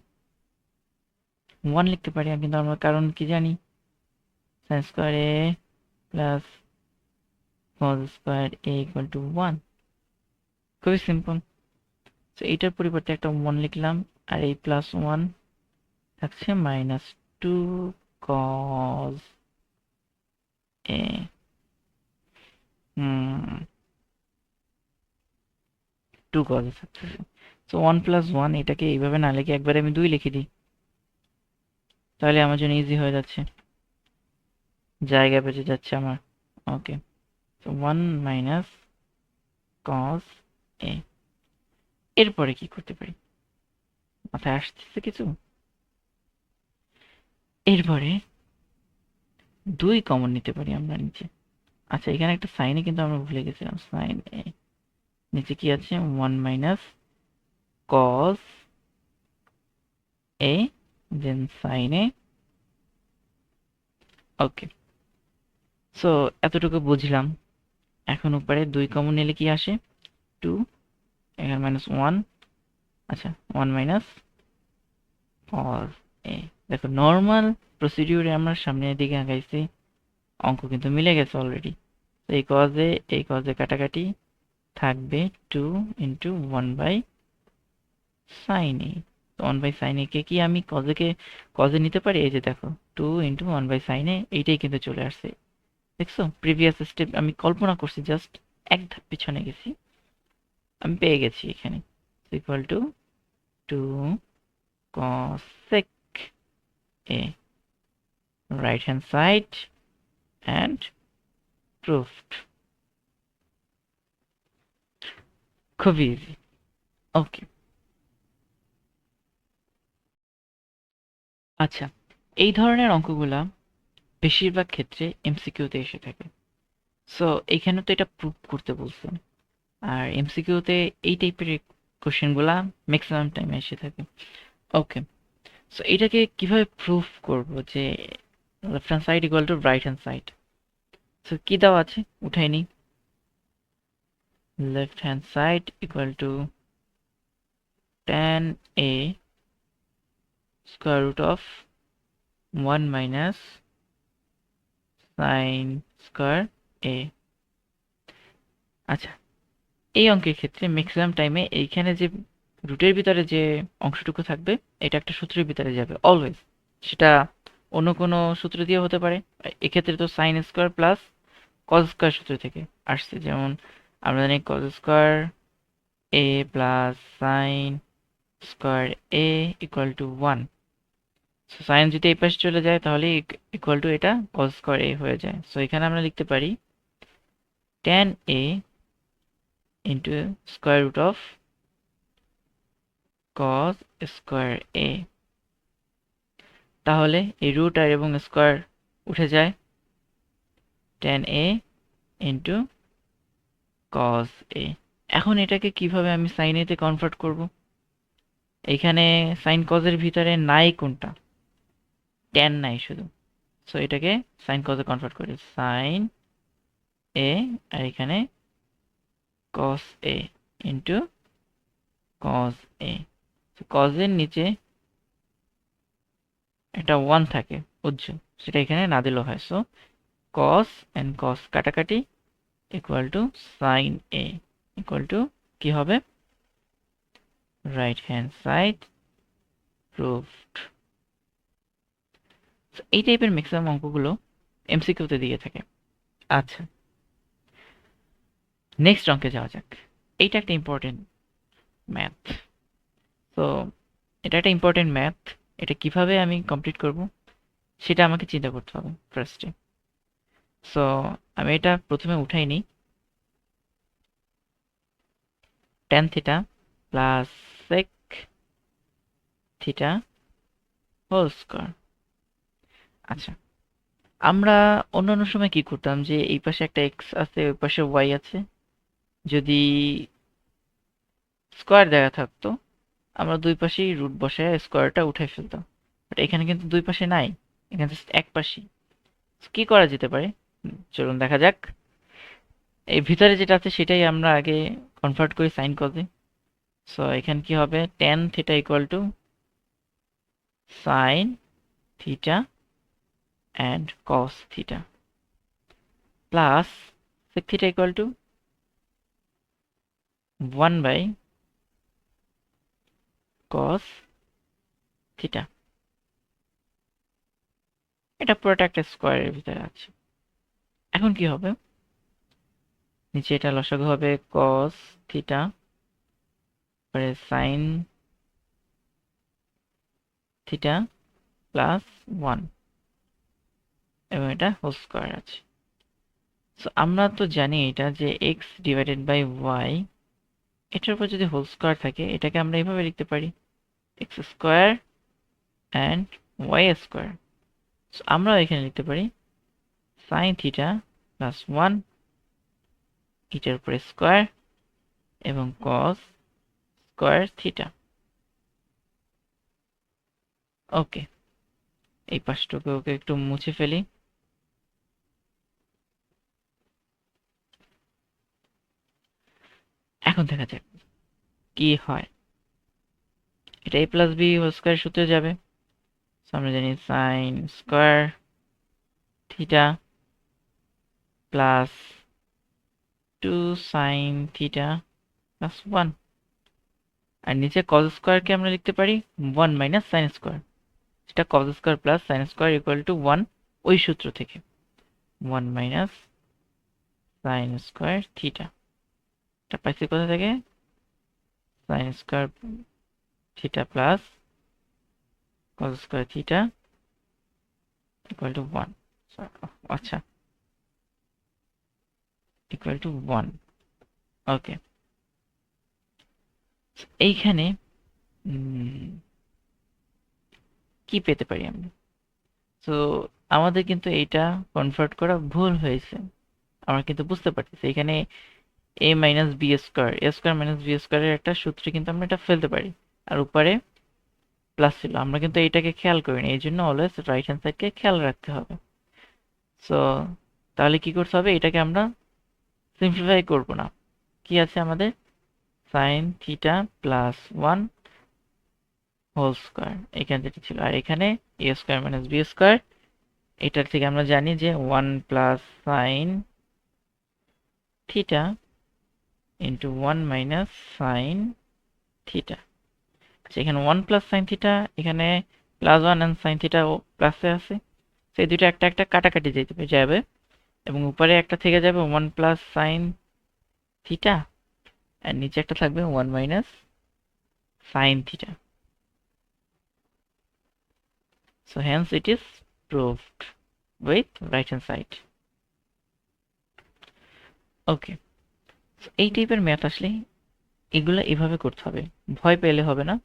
1 লিখতে পারি। কিন্তু আমরা কারণ কি জানি? Sine square a plus cos square a equal to 1। খুবই সিম্পল। তো এইটার পরিবর্তে একটা 1 লিখলাম, আর এই প্লাস 1 থাকছে মাইনাস 2 কজ এ। হুম, 2 কজ এ থাকতেছে। তো 1 প্লাস 1 এটাকে এইভাবে না লিখে একবারে আমি 2 লিখে দিই, তাহলে আমার জন্য ইজি হয়ে যাচ্ছে, জায়গা বেঁচে যাচ্ছে আমার। ওকে, তো 1 মাইনাস কজ এ। এরপরে কি করতে পারি? মাথায় আসতেছে কিছু? এরপরে 2 কমন নিতে পারি আমরা নিচে। আচ্ছা, এখানে একটা সাইনে কিন্তু আমরা ভুলে গেছিলাম, সাইন এ। নিচে কি আছে? 1 minus cos a then sine a. Okay, so এতটুকু বুঝলাম। এখন উপরে 2 কমন নিলে কি আসে? 2, এখানে মাইনাস 1। আচ্ছা, 1 মাইনাস কজ এ। দেখো, নর্মাল প্রসিডিউরে আমরা সামনের দিকে আগাইছি, অঙ্ক কিন্তু মিলে গেছে অলরেডি। তো এই কজে কাটাকাটি থাকবে 2 ইন্টু 1 বাই সাইন এ। তো 1 বাই সাইন এ কে কি আমি কজে নিতে পারি? এই যে দেখো, 2 ইন্টু 1 বাই সাইন এ, এইটাই কিন্তু চলে আসছে। দেখছো, প্রিভিয়াস স্টেপ আমি কল্পনা করছি, জাস্ট এক ধাপ পিছনে গেছি, আমি পেয়ে গেছি এখানে। Equal to 2 cosec a, right hand side and proved। খুবই ইজি। ওকে, আচ্ছা, এই ধরনের অঙ্কগুলা বেশিরভাগ ক্ষেত্রে এমসিকিউতে এসে থাকে। সো এইখানে তো এটা প্রুভ করতে বলছে, আর এমসিকিউতে এই টাইপের কোশ্চেনগুলা ম্যাক্সিমাম টাইমে এসে থাকে। ওকে, সো এটাকে কিভাবে প্রুভ করব যে left hand side equal to right hand side? So কি দেওয়া আছে? উঠাই নি। Left hand side equal two tan a square root of 1 minus sin square a। আচ্ছা, এই অঙ্কের ক্ষেত্রে ম্যাক্সিমাম টাইমে এইখানে যে রুটের ভিতরে যে অংশটুকু থাকবে, এটা একটা সূত্রের ভিতরে যাবে অলওয়েজ। সেটা অন্য কোনো সূত্র দিয়ে হতে পারে। এক্ষেত্রে তো sine square plus cos square সূত্র থেকে আসছে। যেমন আমরা জানি cos square a plus sine square a equal to 1। So sine যদি এই পাশে চলে যায় তাহলে ইকুয়াল টু এটা কজ স্কোয়ার এ হয়ে যায়। সো এখানে আমরা লিখতে পারি tan a into square root of cos square a। তাহলে এই রুট আর এবং স্কোয়ার উঠে যায়, tan a into cos a। এখন এটাকে কিভাবে আমি সাইন এতে কনভার্ট করব? এখানে সাইন কজের ভিতরে নাই কোনটা? tan নাই শুধু। সো এটাকে সাইন কজে কনভার্ট করি, সাইন এ, আর এখানে cos a into cos a। cos এর নিচে একটা 1 থাকে উজ্জ্বল, সেটা এখানে না দিলেও হয়। সো cos and cos কাটাকাটি equal to sine a equal to কি হবে? Right hand side proved. এই টাইপের ম্যাক্সিমাম অঙ্কগুলো এমসিকিউতে দিয়ে থাকে। আচ্ছা, নেক্সট অঙ্কে যাওয়া যাক। এইটা একটা ইম্পর্টেন্ট ম্যাথ। তো এটা একটা ইম্পর্টেন্ট ম্যাথ। এটা কিভাবে আমি কমপ্লিট করব সেটা আমাকে চিন্তা করতে হবে ফার্স্টে। সো আমি এটা প্রথমে উঠাই নিই। Tan theta plus sec theta whole square. আচ্ছা, আমরা অন্যান্য সময় কি করতাম যে এই পাশে একটা এক্স আছে, ওই পাশে ওয়াই আছে, যদি স্কয়ার দেওয়া থাকতো আমরা দুই পাশেই রুট বসায় স্কয়ারটা উঠাই ফেলতাম। বাট এখানে কিন্তু দুই পাশে নাই, এখানে জাস্ট এক পাশেই। কি করা যেতে পারে চলুন দেখা যাক। এই ভিতরে যেটা আছে সেটাই আমরা আগে কনভার্ট করি সাইন কজে। সো এখানে কি হবে, tan theta equal to sine theta and cos theta plus sec theta equal to 1 by cos theta. এটা পুরোটা একটা স্কোয়ারের ভিতরে আছে। এখন কি হবে, নিচে এটা লসাগু হবে কস থিটা পরে সাইন থিটা প্লাস 1 এবং এটা হোল স্কোয়ার আছে। সো আমরা তো জানি এটা যে এক্স ডিভাইডেড বাই ওয়াই, এটার উপর যদি হোল স্কোয়ার থাকে এটাকে আমরা এইভাবে লিখতে পারি x square and y square. So আমরা এখানে লিখতে পারি সাইন থিটা প্লাস 1 এটার উপরে স্কোয়ার এবং কস স্কোয়ার থিটা। ওকে, এই পাশটুকু ওকে একটু মুছে ফেলি। এখন দেখা যাক কি হয়। এটা a plus b whole square সূত্রে যাবে। So আমরা জানি sine square theta plus 2 sine theta plus 1 আর নিচে কজ স্কোয়ারকে আমরা লিখতে পারি 1 মাইনাস সাইন স্কোয়ার, সেটা cos square plus sine square equal to 1 ওই সূত্র থেকে 1 মাইনাস সাইন স্কোয়ার থিটা। এটা পাইছি কোথা থেকে, sign square theta plus cos square theta equal to 1। আচ্ছা, ইকুয়াল টু 1। ওকে, এইখানে কি পেতে পারি আমরা। তো আমাদের কিন্তু এইটা কনভার্ট করা ভুল হয়েছে। আমরা কিন্তু বুঝতে পারতেছি এখানে এ মাইনাস বি স্কোয়ার, এ স্কোয়ার মাইনাস বি স্কোয়ারের একটা সূত্রে কিন্তু আমরা এটা ফেলতে পারি, আর উপরে প্লাস ছিল। আমরা কিন্তু এইটাকে খেয়াল করিনি, এই জন্য অলওয়েজ রাইট হ্যান্ড সাইডকে খেয়াল রাখতে হবে। সো তাহলে কি করতে হবে, এটাকে আমরা সিম্পলিফাই করব না। কি আছে আমাদের, sine theta plus 1 whole square এখানে যেটা ছিল, আর এখানে a square minus b square. এটার থেকে আমরা জানি যে 1 plus sine theta into 1 minus sine theta. আচ্ছা, এখানে 1 প্লাস সাইন থিটা, এখানে প্লাস 1 এন্ড সাইন থিটা ও প্লাসে আছে, সেই দুটো একটা একটা কাটাকাটি যাবে এবং উপরে একটা থেকে যাবে 1 প্লাস সাইন থিটা আর নিচে একটা থাকবে 1 minus sine theta. So hence it is proved with right hand side. ওকে, এই টাইপের ম্যাথ আসলে এগুলো এভাবে করতে হবে, ভয় পেলে হবে না।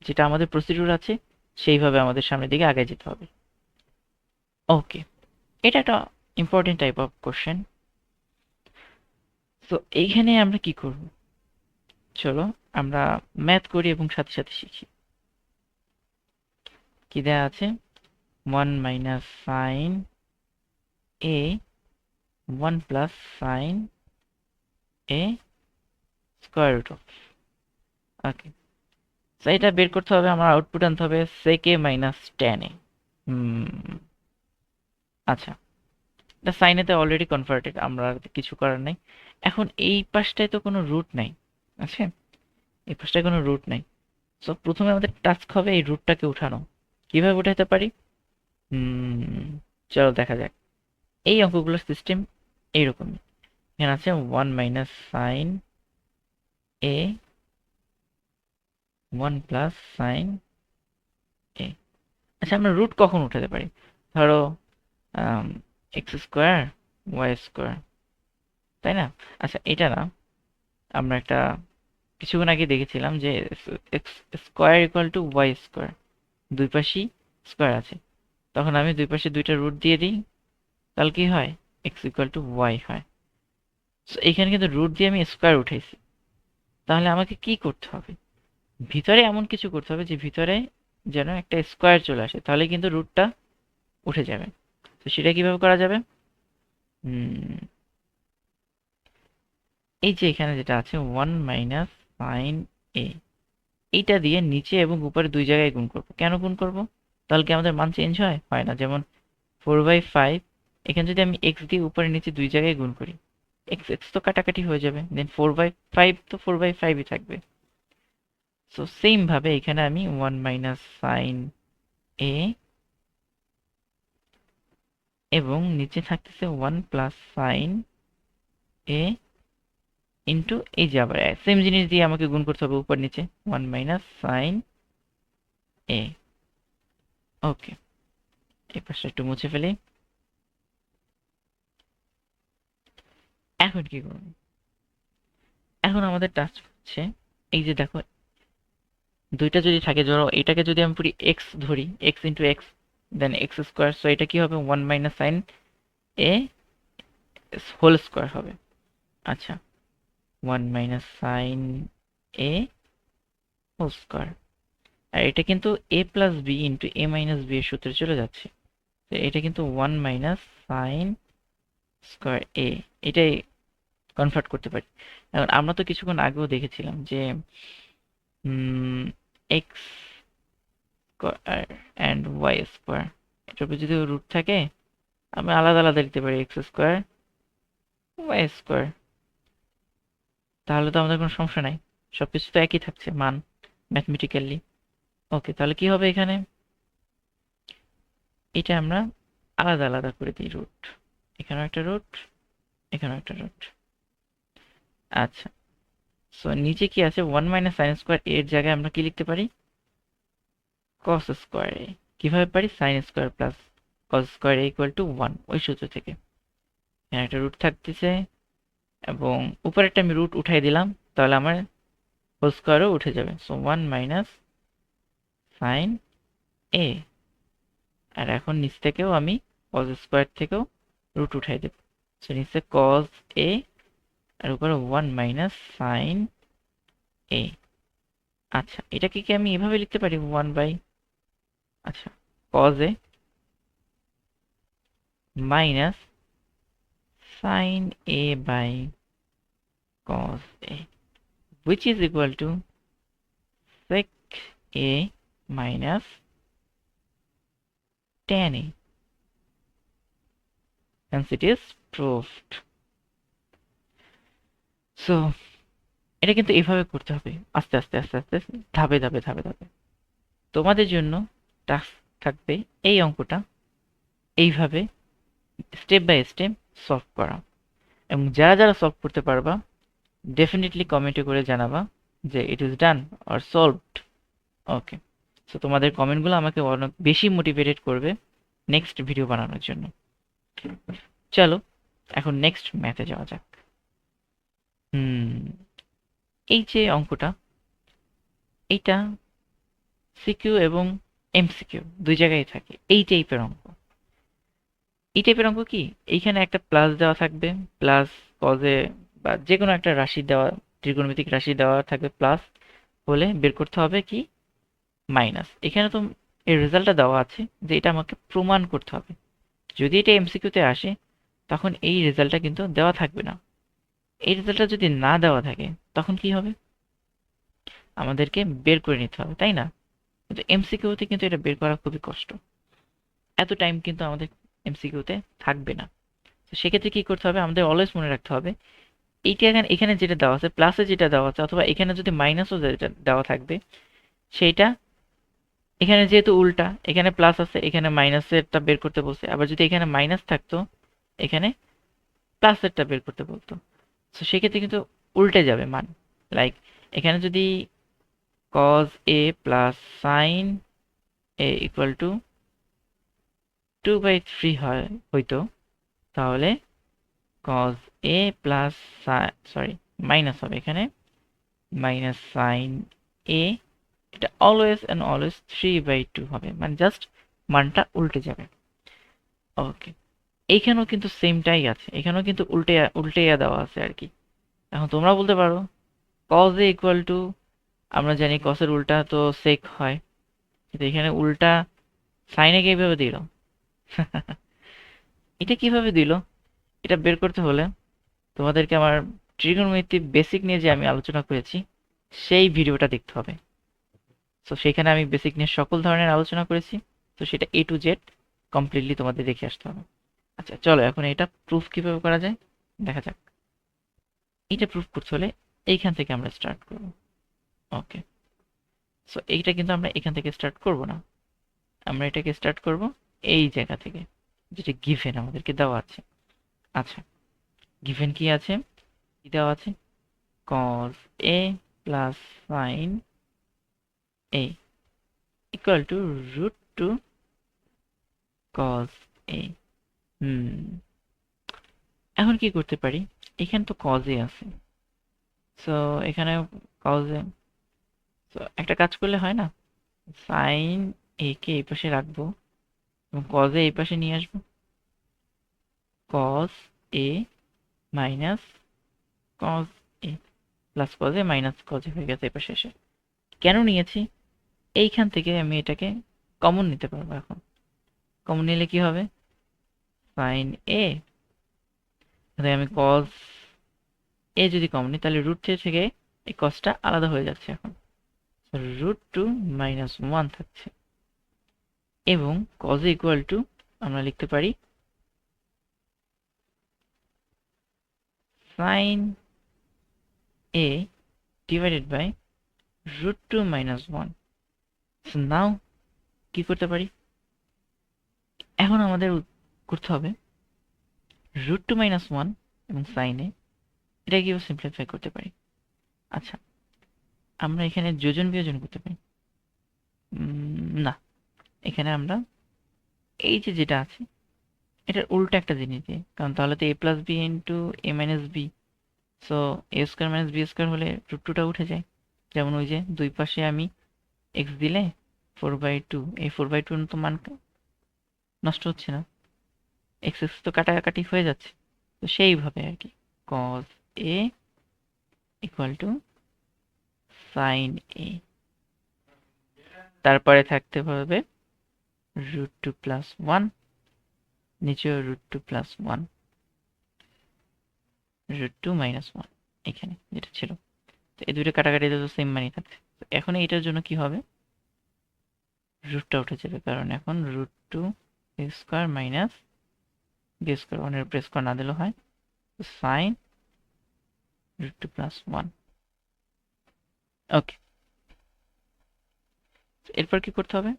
যেটা আমাদের প্রসিডিউর আছে সেইভাবে আমাদের সামনের দিকে আগে যেতে হবে। ওকে, এটা একটা ইম্পর্টেন্ট টাইপ অফ কোশ্চেন। তো এইখানে আমরা কি করব, চলো আমরা ম্যাথ করি এবং সাথে সাথে শিখি। কি দেয়া আছে, 1 minus sine a 1 plus sine a square root of. Okay, তো এটা বের করতে হবে, আমার আউটপুট আনতে হবে sec a minus tan a। আচ্ছা, এটা সাইন এতে অলরেডি কনভার্টেড, আমরা আর কিছু করার নাই। এখন এই পাশটায় তো কোনো রুট নাই, আছে, এই পাশটায় কোনো রুট নাই। সো প্রথমে আমাদের টাস্ক হবে এই রুটটাকে উঠানো। কিভাবে উঠাতে পারি, চলো দেখা যাক। এই অঙ্কগুলোর সিস্টেম এইরকমই। এখানে আছে 1 minus sine a 1 plus sine A. আচ্ছা, আমরা রুট কখন উঠাতে পারি? ধরো এক্স স্কোয়ার ওয়াই স্কোয়ার, তাই না? আচ্ছা, এটা না, আমরা একটা কিছুক্ষণ আগে দেখেছিলাম যে x square equal to y square, দুই পাশেই স্কোয়ার আছে। তখন আমি দুই পাশে দুইটা রুট দিয়ে দিই, তাহলে কি হয়? এক্স ইকুয়াল টু ওয়াই হয়। সো এখানে কিন্তু রুট দিয়ে আমি স্কোয়ার উঠাইছি। তাহলে আমাকে কি করতে হবে? ভিতরে এমন কিছু করতে হবে যে ভিতরে যেন একটা স্কোয়ার চলে আসে, তাহলে কিন্তু রুটটা উঠে যাবে। তো সেটা কিভাবে করা যাবে? হুম, এই যে এখানে যেটা আছে 1 মাইনাস সাইন এ, এইটা দিয়ে নিচে এবং উপরে দুই জায়গায় গুণ করব। কেন গুণ করব? তাহলে কি আমাদের মান চেঞ্জ হয়? হয় না। যেমন 4/5, এখানে যদি আমি এক্স দিয়ে উপরে নিচে দুই জায়গায় গুণ করি, এক্স এক্স তো কাটাকাটি হয়ে যাবে, দেন 4/5 তো 4/5ই থাকবে। সো সেম ভাবে এখানে আমি 1 মাইনাস সাইন এ এবং নিচে থাকতেছে 1 প্লাস সাইন এ ইন্টু এই যে আবার সেম জিনিস দিয়ে আমাকে গুণ করতে হবে উপর নিচে, 1 মাইনাস সাইন এ। ওকে, এই পাশটা একটু মুছে ফেলি। এখন কি করব? এখন আমাদের টাস্ক হচ্ছে, এই যে দেখো দুইটা যদি থাকে, ধরো এটাকে যদি আমি পুরি এক্স ধরি, x into x then x square, so এটা কি হবে? 1 মাইনাস সাইন এ হোল স্কোয়ার হবে। আচ্ছা, 1 মাইনাস সাইন এ হোল স্কোয়ার। আর এটা কিন্তু এ plus b into a minus B এর সূত্রে চলে যাচ্ছে। তো এটা কিন্তু 1 মাইনাস সাইন স্কোয়ার এ, এটাই কনভার্ট করতে পারি। এখন আমরা তো কিছুক্ষণ আগেও দেখেছিলাম যে x square and y square, এটার উপর যদি রুট থাকে আমি আলাদা আলাদা লিখতে পারি, এক্স স্কোয়ার ওয়াই স্কোয়ার। তাহলে তো আমাদের কোনো সমস্যা নাই, সবকিছু তো একই থাকছে মান ম্যাথমেটিক্যালি। ওকে, তাহলে কি হবে এখানে? এটা আমরা আলাদা আলাদা করে দিই রুট, এখানেও একটা রুট, এখানেও একটা রুট। আচ্ছা, সো নিচে কি আছে? 1 মাইনাস সাইন স্কোয়ার এর জায়গায় আমরা কি লিখতে পারি? কস স্কোয়ার এ। কিভাবে পারি? Sign square plus cos square a equal to 1, ওই সূত্র থেকে। এখানে একটা রুট থাকতেছে এবং উপরে একটা আমি রুট উঠাই দিলাম, তাহলে আমার হোল স্কোয়ারও উঠে যাবে। সো 1 মাইনাস সাইন এ। আর এখন নিচ থেকেও আমি কস স্কোয়ার থেকেও রুট উঠাই দেব। সো নিচে কস এ আর উপরে 1 মাইনাস সাইন এ। আচ্ছা, এটাকে কি আমি এভাবে লিখতে পারি? 1 বাই, আচ্ছা, cos a minus sine A by cos a, which is equal to sec a minus tan a. Hence it is proved. So এটা কিন্তু এভাবে করতে হবে, আস্তে আস্তে আস্তে আস্তে, ধাপে ধাপে ধাপে ধাপে। তোমাদের জন্য টাস্ক থাকবে এই অঙ্কটা এইভাবে স্টেপ বাই স্টেপ সলভ করা, এবং যারা যারা সলভ করতে পারবা ডেফিনেটলি কমেন্টে করে জানাবা যে it is done or solved. Okay, so তোমাদের কমেন্টগুলো আমাকে অনেক বেশি মোটিভেটেড করবে নেক্সট ভিডিও বানানোর জন্য। চলো এখন নেক্সট ম্যাথে যাওয়া যাক। এই যে অঙ্কটা, এইটা সিকিউ এবং এমসিকিউ দুই জায়গায় থাকে এই টাইপের অঙ্ক। এই টাইপের অঙ্ক কি, এইখানে একটা প্লাস দেওয়া থাকবে, প্লাস কজে বা যে কোনো একটা রাশি দেওয়া, ত্রিকোণমিতিক রাশি দেওয়া থাকবে, প্লাস হলে বের করতে হবে কি মাইনাস। এখানে তো এর রেজাল্টটা দেওয়া আছে যে এটা আমাকে প্রমাণ করতে হবে। যদি এটা এমসিকিউতে আসে তখন এই রেজাল্টটা কিন্তু দেওয়া থাকবে না। এই রেজাল্টটা যদি না দেওয়া থাকে তখন কি হবে? আমাদেরকে বের করে নিতে হবে, তাই না? কিন্তু এমসিকিউতে কিন্তু এটা বের করা খুবই কষ্ট, এত টাইম কিন্তু আমাদের এমসিকিউতে থাকবে না। তো সেক্ষেত্রে কি করতে হবে? আমাদের অলওয়েজ মনে রাখতে হবে এইটা এখানে এখানে যেটা দেওয়া আছে, প্লাসে যেটা দেওয়া আছে, অথবা এখানে যদি মাইনাসও যেটা দেওয়া থাকবে সেইটা, এখানে যেহেতু উল্টা, এখানে প্লাস আছে এখানে মাইনাসেরটা বের করতে বলছে, আবার যদি এখানে মাইনাস থাকতো এখানে প্লাসেরটা বের করতে বলতো। সো সেক্ষেত্রে কিন্তু উল্টে যাবে মান। লাইক এখানে যদি cos a plus sin a equal two 2/3 হইতো, তাহলে cos a plus sorry minus হবে এখানে মাইনাস sin a, এটা অলওয়েজ অ্যান্ড অলওয়েজ 3/2 হবে, মানে জাস্ট মানটা উল্টে যাবে। ওকে, এইখানেও কিন্তু সেমটাই আছে, এখানেও কিন্তু উল্টে উল্টে দেওয়া আছে আর কি। এখন তোমরা বলতে পারো cos a ইকুয়াল টু, আমরা জানি cos এর উল্টা তো sec হয়, কিন্তু এখানে উল্টা sin এ কিভাবে দিল? এটা কিভাবে দিল? এটা বের করতে হলে তোমাদেরকে আমার ট্রিগোনোমেট্রি বেসিক নিয়ে যে আমি আলোচনা করেছি সেই ভিডিওটা দেখতে হবে। তো সেখানে আমি বেসিক নিয়ে সকল ধরনের আলোচনা করেছি। তো সেটা A to Z কমপ্লিটলি তোমাদের দেখে আসতে হবে। আচ্ছা চলো এখন এটা প্রুফ কিভাবে করা যায় দেখা যাক। এটা প্রুফ করতে হলে এইখান থেকে আমরা স্টার্ট করব। ওকে, সো এইটা কিন্তু আমরা এখান থেকে স্টার্ট করব না, আমরা এটাকে স্টার্ট করব এই জায়গা থেকে, যেটা গিভেন আমাদেরকে দেওয়া আছে। আচ্ছা, গিভেন কি আছে? কি দেওয়া আছে? cos a plus sin a equal to √2 cos a। এখন কি করতে পারি? এখানে তো cos a আছে, সো এখানে cos a, তো একটা কাজ করলে হয় না, sin a কে এই পাশে রাখবো এবং cos a এই পাশে নিয়ে আসবো, cos a minus cos a plus cos a minus cos a হয়ে গেছে এই পাশে এসে। কেন নিয়েছি? এইখান থেকে আমি এটাকে কমন নিতে পারবো। এখন কমন নিলে কি হবে? sin a, তাহলে আমি cos a যদি কমন নিই তাহলে √3 থেকে এই cosটা আলাদা হয়ে যাচ্ছে, এখন √2 মাইনাস 1 থাকছে এবং cos a ইকুয়াল টু আমরা লিখতে পারি sin a divided by √2 minus 1। So now কি করতে পারি? এখন আমাদের করতে হবে √2 মাইনাস 1 এবং sin a, এটা কিভাবে সিম্পলিফাই করতে পারি? আচ্ছা, আমরা এখানে যোজন বিয়োজন করতে পারি। না, এখানে আমরা এই যে যেটা আছে এটার উল্টা একটা জিনিস দিই, কারণ তাহলে তো a plus b into a minus b, so a square minus b square হলে √2টা উঠে যায়। যেমন ওই যে দুই পাশে আমি এক্স দিলে 4/2, এই 4/2 তো মান নষ্ট হচ্ছে না, এক্স এক্স তো কাটাকাটি হয়ে যাচ্ছে। তো সেইভাবে আর কি cos a equal two sin a, তারপরে থাকতে হবে √2 প্লাস 1, নিচেও √2 প্লাস 1, √2 মাইনাস 1 এখানে যেটা ছিল। তো এই দুটো কাটাকাটিতে তো সেম মানই থাকছে। তো এখন এইটার জন্য কি হবে? রুটটা উঠে যাবে, কারণ এখন √2 a square minus b square, 1 এর উপর স্কোয়ার না দিলেও হয়, সাইন √2 প্লাস 1। ওকে, এরপর কি করতে হবে?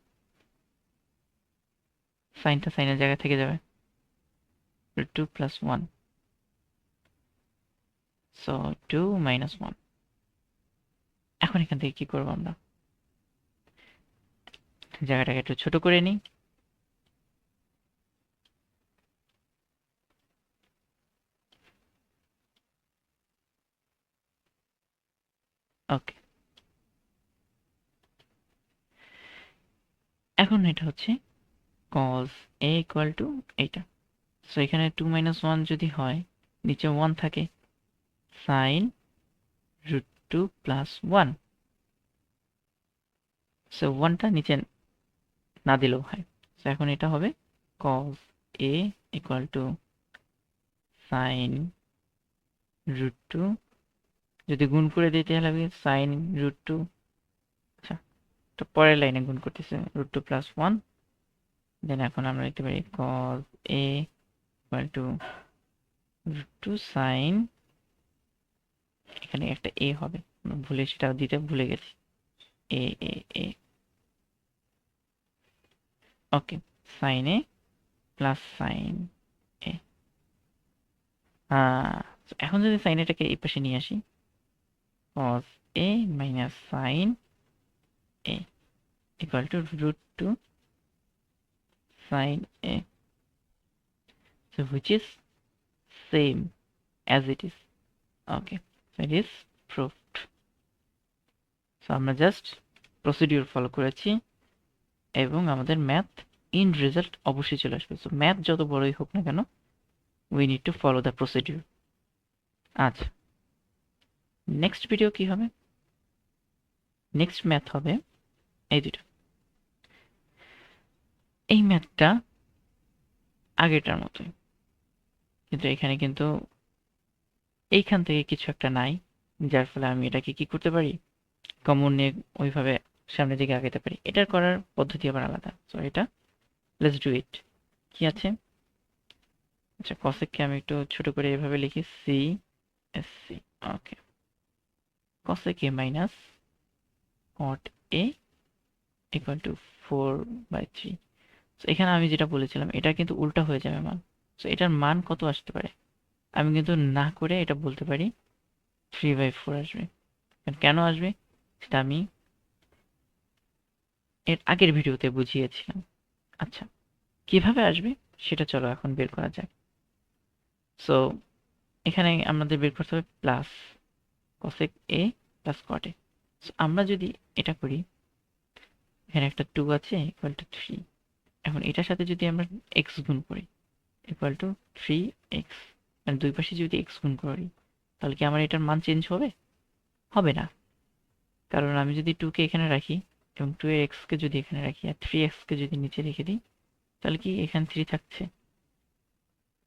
সাইনটা সাইনের জায়গায় থেকে যাবে, √2 প্লাস 1, সো 2 মাইনাস 1। এখন এখান থেকে কি করবো আমরা? জায়গাটাকে একটু ছোট করে নিই। ওকে, এখন এটা হচ্ছে cos a ইকুয়াল টু এইটা। সো এখানে 2 মাইনাস 1 যদি হয়, নিচে 1 থাকে, সাইন √2 প্লাস 1, সো 1টা নিচে না দিলেও হয়। সো এখন এটা হবে cos a equal to sine √2, যদি গুণ করে দিই তাহলে হবে সাইন √2, আচ্ছা তো পরের লাইনে গুণ করতেছে √2 প্লাস 1, দেন এখন আমরা লিখতে পারি cos a equal to √2 sine, এখানে একটা a হবে, ভুলে সেটা দিতে ভুলে গেছি, a a a, okay, sine a plus sine a। এখন যদি সাইন এটাকে এই পাশে নিয়ে আসি, cos a minus sin a equal to root 2 sin a, so which is same as it is. Okay, so it is proved. So আমরা জাস্ট প্রসিডিউর ফলো করেছি এবং আমাদের ম্যাথ ইন রেজাল্ট অবশ্যই চলে আসবে। সো ম্যাথ যত বড়ই হোক না কেন, we need to follow the procedure. আচ্ছা, নেক্সট ভিডিও কি হবে? নেক্সট ম্যাথ হবে এই দুটো। এই ম্যাথটা আগেরটার মতোই, কিন্তু এখানে কিন্তু এইখান থেকে কিছু একটা নাই, যার ফলে আমি এটাকে কি করতে পারি, কমন নিয়ে ওইভাবে সামনের দিকে আগাতে পারি। এটার করার পদ্ধতি আবার আলাদা। সো এটা লেটস ডু ইট। কি আছে? আচ্ছা, কসেককে আমি একটু ছোট করে এভাবে লিখি, C S C. Okay, cosec a minus cot a equal to 4/3। So এখানে আমি যেটা বলেছিলাম এটা কিন্তু উল্টা হয়ে যাবে মান। সো এটার মান কত আসতে পারে? আমি কিন্তু না করে এটা বলতে পারি 3/4 আসবে। কেন আসবে সেটা আমি এর আগের ভিডিওতে বুঝিয়েছিলাম। আচ্ছা, কিভাবে আসবে সেটা চলো এখন বের করা যাক। সো এখানে আমাদের বের করতে হবে plus cosec a plus cot a। So আমরা যদি এটা করি, এখানে একটা 2 আছে ইকুয়াল টু 3। এখন এটার সাথে যদি আমরা x গুণ করি ইকুয়াল টু 3x, মানে দুই পাশে যদি x গুণ করি তাহলে কি আমার এটার মান চেঞ্জ হবে? হবে না, কারণ আমি যদি 2 কে এখানে রাখি এবং 2 এর x কে যদি এখানে রাখি আর 3x কে যদি নিচে রেখে দিই, তাহলে কি এখানে 3 থাকছে?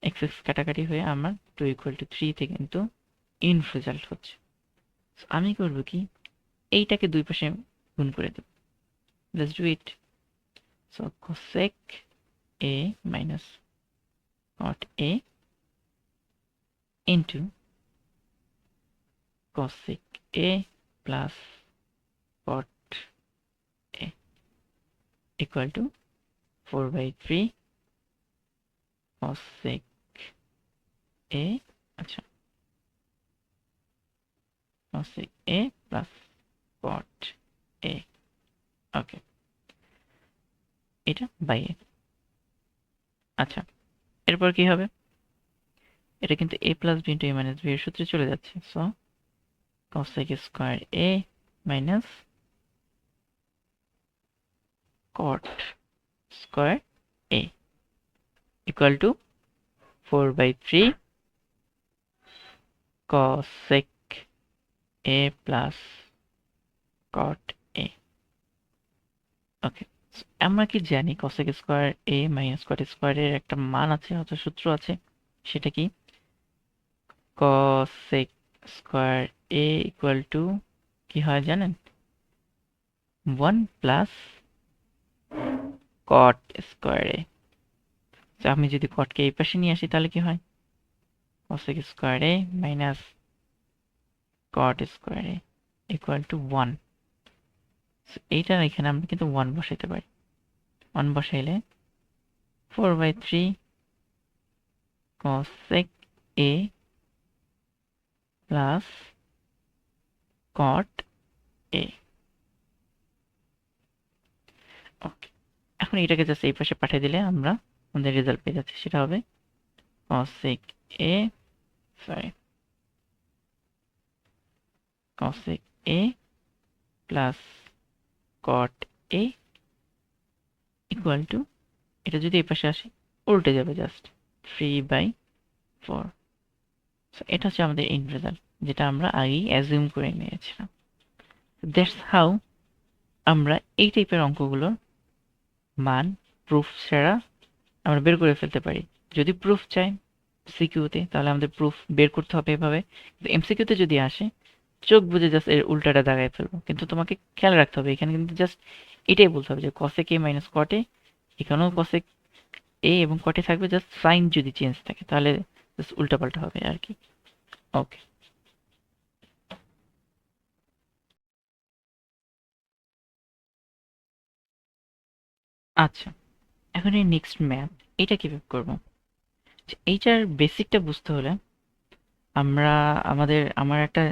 x x কাটাকাটি হয়ে আমার 2 ইকুয়াল টু 3 তে কিন্তু ইন রেজাল্ট হচ্ছে। আমি করব কি, এইটাকে দুই পাশে গুণ করে দেব। Let's do it. So cosec a minus cot a into cosec a plus cot a equal to 4/3 cosec a, আচ্ছা, cosec a plus cot a। ওকে, এটা বাই a। আচ্ছা, এরপর কি হবে? এটা কিন্তু a plus b into a minus b এর সূত্রে চলে যাচ্ছে। So cosec square a minus cot square a equal two 4/3 cosec a plus cot a। ওকে, আমরা কি জানি cosec square a minus cot square এর একটা মান আছে অথবা সূত্র আছে, সেটা কি? cosec square a equal to কি হয় জানেন? 1 প্লাস cot স্কয়ার a। আমি যদি cot কে এই পাশে নিয়ে আসি তাহলে কি হয়? cosec square a minus cot square a equal to 1। এইটা এখানে আমরা কিন্তু 1 বসাইতে পারি। 1 বসাইলে 4/3 cosec a plus cot a। ওকে, এখন এটাকে জাস্ট এই পাশে পাঠিয়ে দিলে আমরা আমাদের রেজাল্ট পেয়ে যাচ্ছি। সেটা হবে cosec a, sorry, cosec a plus cot a equal to, এটা যদি এই পাশে আসে উল্টে যাবে জাস্ট 3/4। এটা হচ্ছে আমাদের ইন রেজাল্ট, যেটা আমরা আগেই অ্যাজিউম করে নিয়েছিলাম। দ্যাটস হাউ আমরা এই টাইপের অঙ্কগুলোর মান প্রুফ ছাড়া আমরা বের করে ফেলতে পারি। যদি প্রুফ চাই সিকিউতে, তাহলে আমাদের প্রুফ বের করতে হবে এভাবে। কিন্তু এমসিকিউতে যদি আসে, চোখ বুঝে জাস্ট এর উল্টাটা দাগায় ফেলবো। কিন্তু তোমাকে খেয়াল রাখতে হবে, এখানে কিন্তু জাস্ট এটাই বলতে হবে যে cosec a minus cot a, এখানেও cosec a এবং cot a থাকবে, জাস্ট সাইন যদি চেঞ্জ থাকে তাহলে জাস্ট উল্টাপাল্টা হবে আর কি। ওকে, আচ্ছা, এখন এই নেক্সট ম্যাথ এটা কিভাবে করবো? এইটার বেসিকটা বুঝতে হলে আমার একটা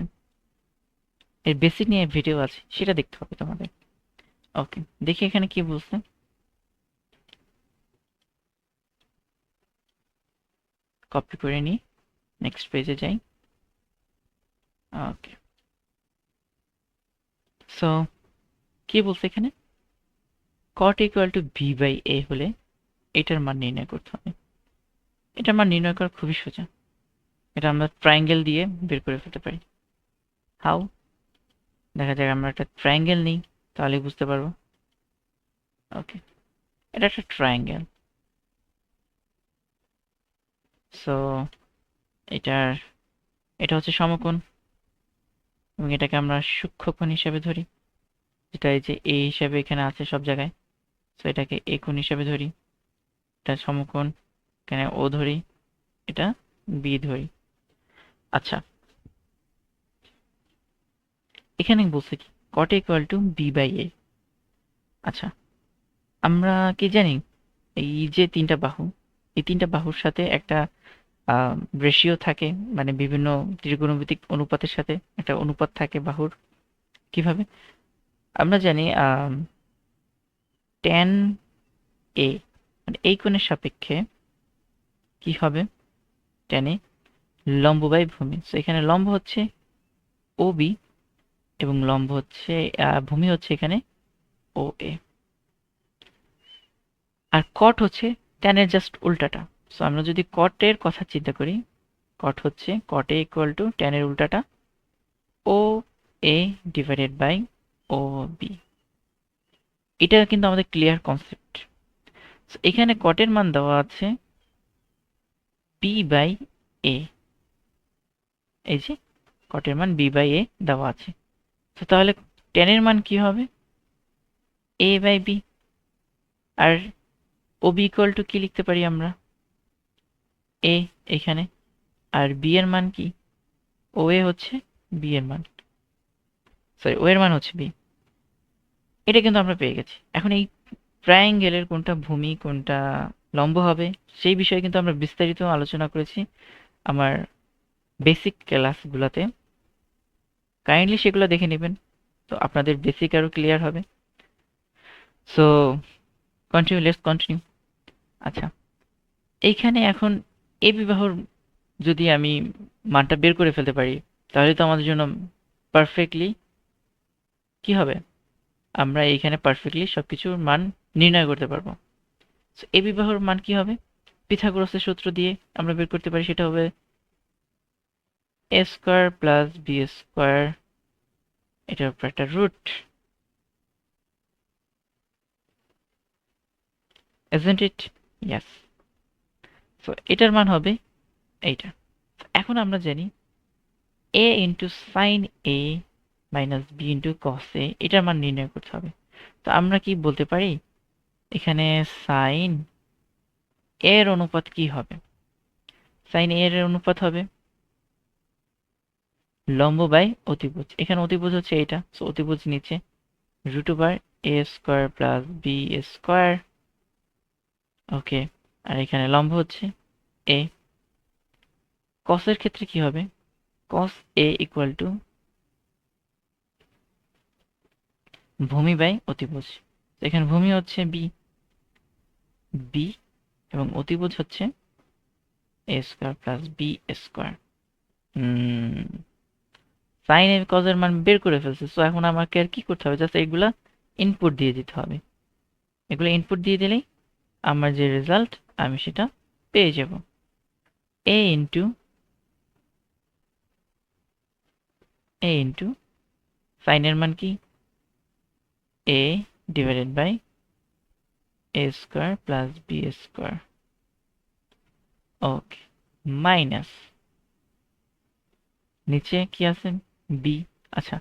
এর বেসিক নিয়ে ভিডিও আছে, সেটা দেখতে হবে তোমাদের। ওকে, দেখি এখানে কি বলছে। কপি করে নিই, নেক্সট পেজে যাই। ওকে, সো কি বলছে এখানে, cot equal to b by a হলে এটার মান নির্ণয় করতে হবে। এটার মান নির্ণয় করা খুবই সোজা, এটা আমরা ট্রায়াঙ্গেল দিয়ে বের করে ফেলতে পারি। হাউ? দেখা যাক আমরা একটা ট্রায়াঙ্গেল নিই, তাহলে বুঝতে পারবো। ওকে, এটা একটা ট্রায়াঙ্গেল। সো এটার এটা হচ্ছে সমকোণ, এবং এটাকে আমরা সূক্ষ্মকোণ হিসেবে ধরি, যেটা এই যে এ হিসেবে এখানে আছে সব জায়গায়। সো এটাকে এ কোণ হিসেবে ধরি, এটা সমকোণ, এখানে ও ধরি, এটা বি ধরি। আচ্ছা, এখানে বলছে কি cot equal to b by a. আচ্ছা, আমরা কি জানি এই যে তিনটা বাহু, এই তিনটা বাহুর সাথে একটা রেশিও থাকে, মানে বিভিন্ন ত্রিকোণমিতিক অনুপাতের সাথে একটা অনুপাত থাকে বাহুর। কিভাবে? আমরা জানি tan এ মানে এই কোণের সাপেক্ষে কি হবে, tan এ লম্ব বাই ভূমি। সো এখানে লম্ব হচ্ছে ও বি, এবং লম্ব হচ্ছে ভূমি হচ্ছে এখানে ও এ। আর কট হচ্ছে tan এর জাস্ট উল্টাটা। সো আমরা যদি cot এর কথা চিন্তা করি, cot হচ্ছে cot a equal two tan এর উল্টাটা ও এ ডিভাইডেড বাই ও বি। এটা কিন্তু আমাদের ক্লিয়ার কনসেপ্ট। এখানে cot এর মান দেওয়া আছে বি বাই এ, এই যে cot এর মান বি বাই এ দেওয়া আছে। তো তাহলে tan এর মান কি হবে, এ বাই বি। আর ও বি ইকুয়াল টু কি লিখতে পারি আমরা, এ এখানে, আর বি এর মান কি, ও এ হচ্ছে বি এর মান, সরি ও এর মান হচ্ছে বি। এটা কিন্তু আমরা পেয়ে গেছি। এখন এই ট্রায়াঙ্গেলের কোনটা ভূমি কোনটা লম্ব হবে, সেই বিষয়ে কিন্তু আমরা বিস্তারিত আলোচনা করেছি আমার বেসিক ক্লাসগুলোতে। কাইন্ডলি সেগুলো দেখে নেবেন, তো আপনাদের বেসিক আরো ক্লিয়ার হবে। So let's continue. আচ্ছা, এইখানে এখন এ বিবাহর যদি আমি মানটা বের করে ফেলতে পারি, তাহলে তো আমাদের জন্য পারফেক্টলি কি হবে, আমরা এইখানে পারফেক্টলি সবকিছুর মান নির্ণয় করতে পারবো। সো এ বিবাহর মান কি হবে, পিথাগোরাসের সূত্র দিয়ে আমরা বের করতে পারি, সেটা হবে এ স্কোয়ার প্লাস বি স্কোয়ার, এটার উপর একটা root, isn't it? Yes. So এটার মান হবে এইটা। এখন আমরা জানি a into sine a minus b into cos a, এটার মান নির্ণয় করতে হবে। তো আমরা কি বলতে পারি, এখানে সাইন এর অনুপাত কি হবে, সাইন এর অনুপাত হবে লম্ব বাই অতিভুজ। এখানে অতিভুজ হচ্ছে এটা, সো অতিভুজ নিচে root over a square plus b square. Okay, আর এখানে লম্ব হচ্ছে এ। কসের ক্ষেত্রে কি হবে, কস এ ইকুয়াল টু ভূমি বাই অতিভুজ। এখানে ভূমি হচ্ছে বি বি, এবং অতিভুজ হচ্ছে a square plus b square. Sine এর কজের মান বের করে ফেলছে, সো এখন আমাকে আর কি করতে হবে, জাস্ট এগুলা ইনপুট দিয়ে দিতে হবে। এগুলো ইনপুট দিয়ে দিলেই আমার যে রেজাল্ট আমি সেটা পেয়ে যাব। এ ইন্টু সাইনের মান কি, a divided by a square plus b square. Okay, minus নিচে কি আছে বি। আচ্ছা,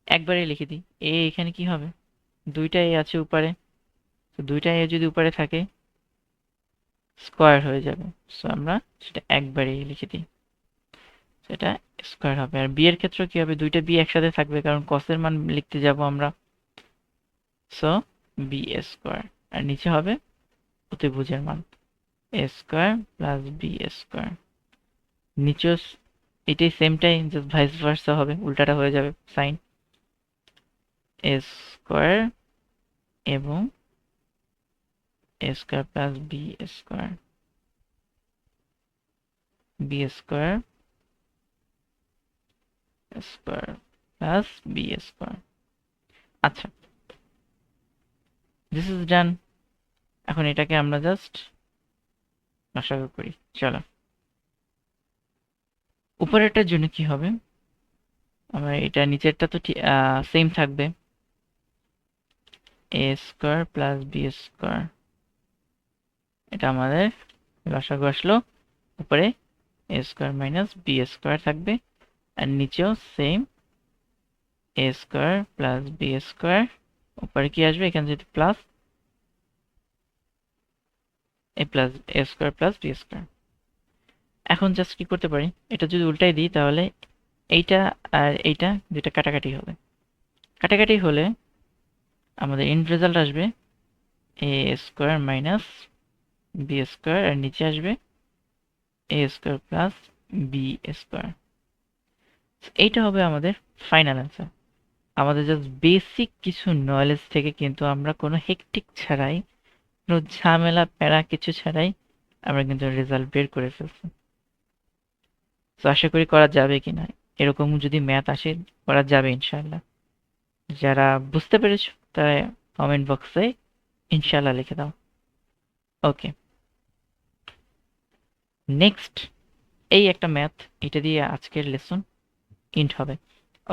একবারে লিখে দিই, এ এখানে কি হবে, দুইটা এ আছে উপরে, তো দুইটা এ যদি উপরে থাকে স্কোয়ার হয়ে যাবে, সো আমরা সেটা একবারেই লিখে দিই, সেটা স্কোয়ার হবে। আর বি এর ক্ষেত্রে কি হবে, দুইটা বি একসাথে থাকবে কারণ কসের মান লিখতে যাব আমরা, সো বি স্কোয়ার। আর নিচে হবে অতিভুজের মান এ স্কোয়ার প্লাস বি স্কোয়ার। নিচেও এটাই সেমটাই, জাস্ট ভাইস ভার্সা হবে, উল্টাটা হয়ে যাবে সাইন। এ স্কোয়ার এবং a square plus b square, b square square plus b square. আচ্ছা, দিস ইজ ডান। এখন এটাকে আমরা জাস্ট লসাগু করি। চলো, উপরেরটার জন্য কি হবে, আমার এটা নিচেরটা তো সেম থাকবে, এ স্কোয়ার প্লাস বি স্কোয়ার, এটা আমাদের লসাগু আসলো। উপরে এ স্কোয়ার মাইনাস বি স্কোয়ার থাকবে, আর নিচেও সেম এ স্কোয়ার প্লাস বি স্কোয়ার। উপরে কি আসবে, এখানে যদি প্লাস এ স্কোয়ার প্লাস বি স্কোয়ার। এখন জাস্ট কি করতে পারি, এটা যদি উল্টাই দিই তাহলে এইটা আর এইটা দুইটা কাটাকাটি হবে। কাটাকাটি হলে আমাদের এন্ড রেজাল্ট আসবে এ স্কোয়ার মাইনাস বি স্কোয়ার, আর নিচে আসবে এ স্কোয়ার প্লাস বি স্কোয়ার। এইটা হবে আমাদের ফাইনাল অ্যান্সার। আমাদের জাস্ট বেসিক কিছু নলেজ থেকে কিন্তু আমরা কোনো হেকটিক ছাড়াই, কোনো ঝামেলা প্যারা কিছু ছাড়াই আমরা কিন্তু রেজাল্ট বের করে ফেলছি। তো আশা করি করা যাবে কিনা, এরকম যদি ম্যাথ আসে করা যাবে ইনশাল্লাহ। যারা বুঝতে পেরেছো তারা কমেন্ট বক্সে ইনশাল্লাহ লিখে দাও। ওকে, নেক্সট এই একটা ম্যাথ, এটা দিয়ে আজকের লেসন ইন্ড হবে।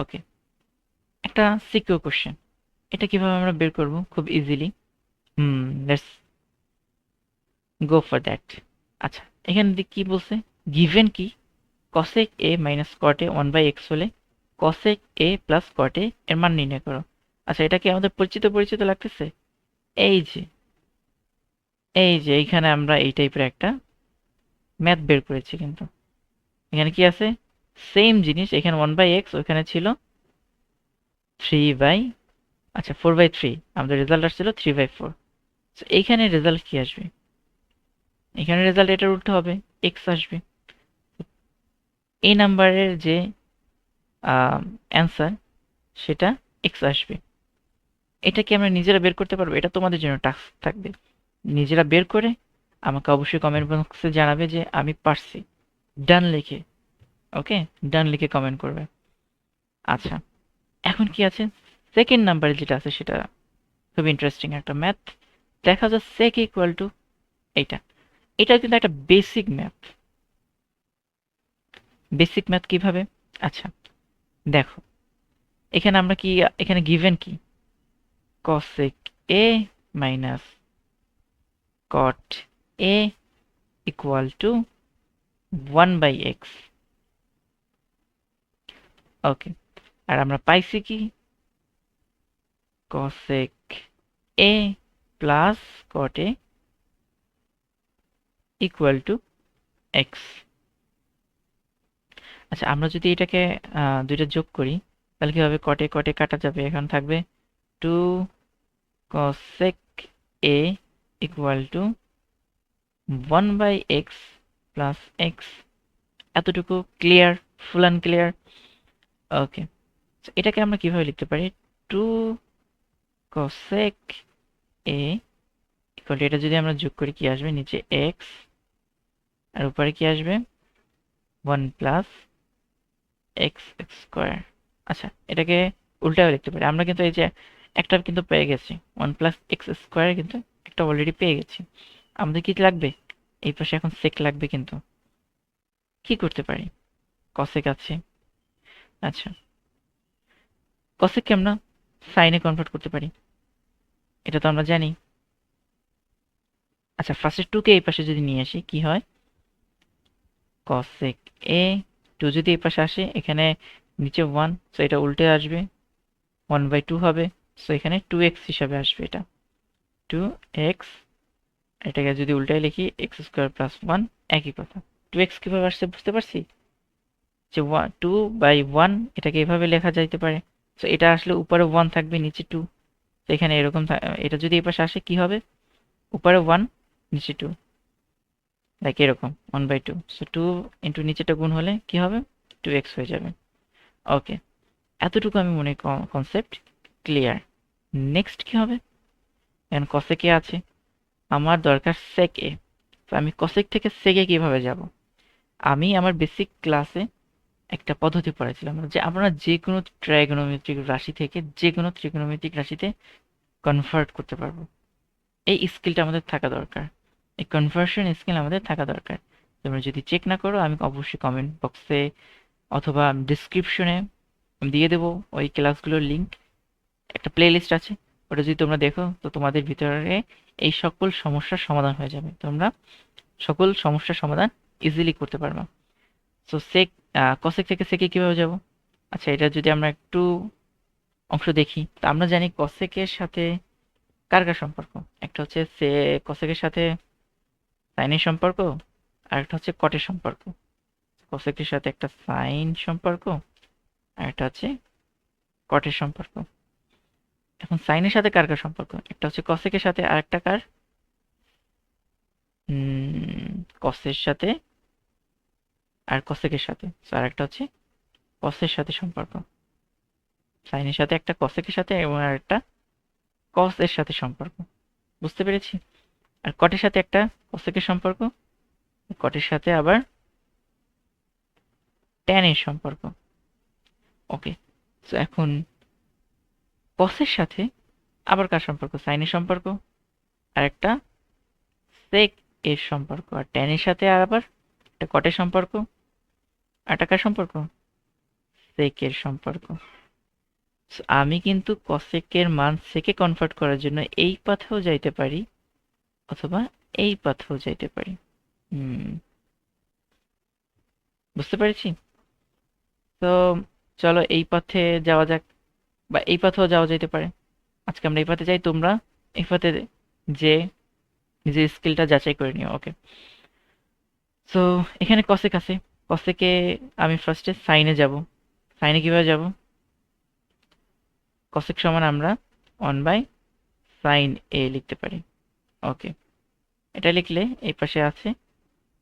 ওকে, একটা সিকিউর কোশ্চেন, এটা কিভাবে আমরা বের করব খুব easily. Let's go for that. আচ্ছা, এখানে কি বলছে, গিভেন কি cosec a minus cot a 1/x হলে cosec a plus cot a এর মান নির্ণয় করো। আচ্ছা, এটা কি আমাদের পরিচিত পরিচিত লাগতেছে? এই যে এইখানে আমরা এই টাইপের একটা ম্যাথ বের করেছি, কিন্তু এখানে কি আছে, সেম জিনিস। এখানে 1/x, ওখানে ছিল 3 বাই, আচ্ছা 4/3, আমাদের রেজাল্ট আসছিল 3/4। এইখানে রেজাল্ট কি আসবে, এখানে রেজাল্ট এটার উল্টো হবে, এক্স আসবে। এই নাম্বারের যে অ্যান্সার সেটা এক্স আসবে। এটা কি আমরা নিজেরা বের করতে পারবো? এটা তোমাদের জন্য টাস্ক থাকবে, নিজেরা বের করে আমাকে অবশ্যই কমেন্ট বক্সে জানাবে যে আমি পারছি, ডান লিখে। ওকে, ডান লিখে কমেন্ট করবে। আচ্ছা, এখন কি আছে, সেকেন্ড নাম্বারে যেটা আছে সেটা খুব ইন্টারেস্টিং একটা ম্যাথ। দেখা যায় সেক ইকুয়াল টু এইটা, এটা কিন্তু একটা বেসিক ম্যাথ। বেসিক ম্যাথ কিভাবে, আচ্ছা দেখো, এখানে আমরা কি, এখানে গিভেন কি, cosec a minus cot a equal two 1/x। ওকে, আর আমরা পাইছি কি, cosec a plus cot a equal two x। আচ্ছা, আমরা যদি এটাকে দুইটা যোগ করি তাহলে কি হবে, cot a কাটা যাবে, এখন থাকবে 2 cosec a equal two 1/x plus x। এতটুকু ক্লিয়ার, ফুল অ্যান্ড ক্লিয়ার? ওকে, এটাকে আমরা কিভাবে লিখতে পারি, 2 cosec a ইকুয়াল টু, এটা যদি আমরা যোগ করি কি আসবে, নিচে x আর উপরে কি আসবে 1 প্লাস x স্কোয়ার। আচ্ছা, এটাকে উল্টাও লিখতে পারি আমরা, কিন্তু এই যে একটা কিন্তু পেয়ে গেছি, 1 প্লাস x স্কোয়ার কিন্তু একটা অলরেডি পেয়ে গেছি। আমাদের কি লাগবে, এই পাশে এখন সেক লাগবে, কিন্তু কি করতে পারি, কসেক আছে। আচ্ছা, কসেককে আমরা সাইনে কনভার্ট করতে পারি, এটা তো আমরা জানি। আচ্ছা, ফার্স্টে 2 কে এই পাশে যদি নিয়ে আসি কি হয়, cosec a, 2 যদি এই পাশে আসে এখানে নিচে 1, সো এটা উল্টে আসবে, 1/2 হবে, সো এখানে 2x হিসাবে আসবে, এটা 2x। এটাকে যদি উল্টায় লিখি x স্কোয়ার প্লাস 1, একই কথা। 2x কিভাবে আসছে বুঝতে পারছি, যে 2/1 এটাকে এভাবে লেখা যাইতে পারে। সো এটা আসলে উপরে 1 থাকবে, নিচে 2, তো এখানে এরকম এটা যদি এই পাশে আসে কি হবে, উপরে 1 নিচে 2, লাইক এরকম 1/2। সো 2 ইন্টু নিচেটা গুণ হলে কি হবে, 2x হয়ে যাবে। ওকে, এতটুকু আমি মনে কনসেপ্ট ক্লিয়ার। নেক্সট কি হবে? এখন কসেকে আছে, আমার দরকার সেক এ। তো আমি কসেক থেকে সেকে কিভাবে যাব? আমি আমার বেসিক ক্লাসে একটা পদ্ধতি পড়েছিলাম যে আমরা যে কোনো ট্রাইগোনোমেট্রিক রাশি থেকে যে কোনো ত্রিকোণমিতিক রাশিতে কনভার্ট করতে পারবো। এই স্কিলটা আমাদের থাকা দরকার, এই কনভার্সন স্কিল আমাদের থাকা দরকার। তোমরা যদি চেক না করো আমি অবশ্যই কমেন্ট বক্সে অথবা ডিসক্রিপশনে দিয়ে দেবো ওই ক্লাসগুলোর লিঙ্ক। একটা প্লেলিস্ট আছে, ওটা যদি তোমরা দেখো তো তোমাদের ভিতরে এই সকল সমস্যার সমাধান হয়ে যাবে। তোমরা সকল সমস্যার সমাধান ইজিলি করতে পারবা। সো সেক কসেক থেকে সেকে কিভাবে যাব? আচ্ছা, এটা যদি আমরা একটু অংশ দেখি, তো আমরা জানি কসেকের সাথে কার কার সম্পর্ক। একটা হচ্ছে কসেকের সাথে সাইনের সম্পর্ক, আর একটা হচ্ছে কটের সম্পর্ক। কসেকের সাথে একটা সাইন সম্পর্ক, আর একটা হচ্ছে কটের সম্পর্ক। এখন সাইনের সাথে কার কার সম্পর্ক? একটা হচ্ছে কসেকের সাথে, আর একটা কার, কসের সাথে আর কসেকের সাথে। আর একটা হচ্ছে কসের সাথে সম্পর্ক। সাইনের সাথে একটা, কসেকের সাথে, এবং আর একটা কস এর সাথে সম্পর্ক। বুঝতে পেরেছি? আর কটের সাথে একটা কসেকের সম্পর্ক, কটের সাথে আবার ট্যান এর সম্পর্ক। ওকে, তো এখন কসের সাথে আবার কার সম্পর্ক? সাইনের সম্পর্ক, আর একটা সেক এর সম্পর্ক। আর ট্যানের সাথে আর আবার একটা কটের সম্পর্ক, আর একটা কার সম্পর্ক? সেক এর সম্পর্ক। আমি কিন্তু কসেকের মান সেকে কনভার্ট করার জন্য এই পাথেও যাইতে পারি, অথবা এই পাথেও যাইতে পারি। বুঝতে পেরেছি? তো চলো এই পথে যাওয়া যাক, বা এই পথেও যাওয়া যেতে পারে। আজকে আমরা এই পথে যাই, তোমরা এই পথে যে নিজের স্কিলটা যাচাই করে নিও। ওকে, সো এখানে কসেক আছে, কসেকে আমি ফার্স্টে সাইনে যাব। সাইনে কিভাবে যাব? কসেক সমান আমরা 1/sin a লিখতে পারি। ওকে, এটা লিখলে এই পাশে আছে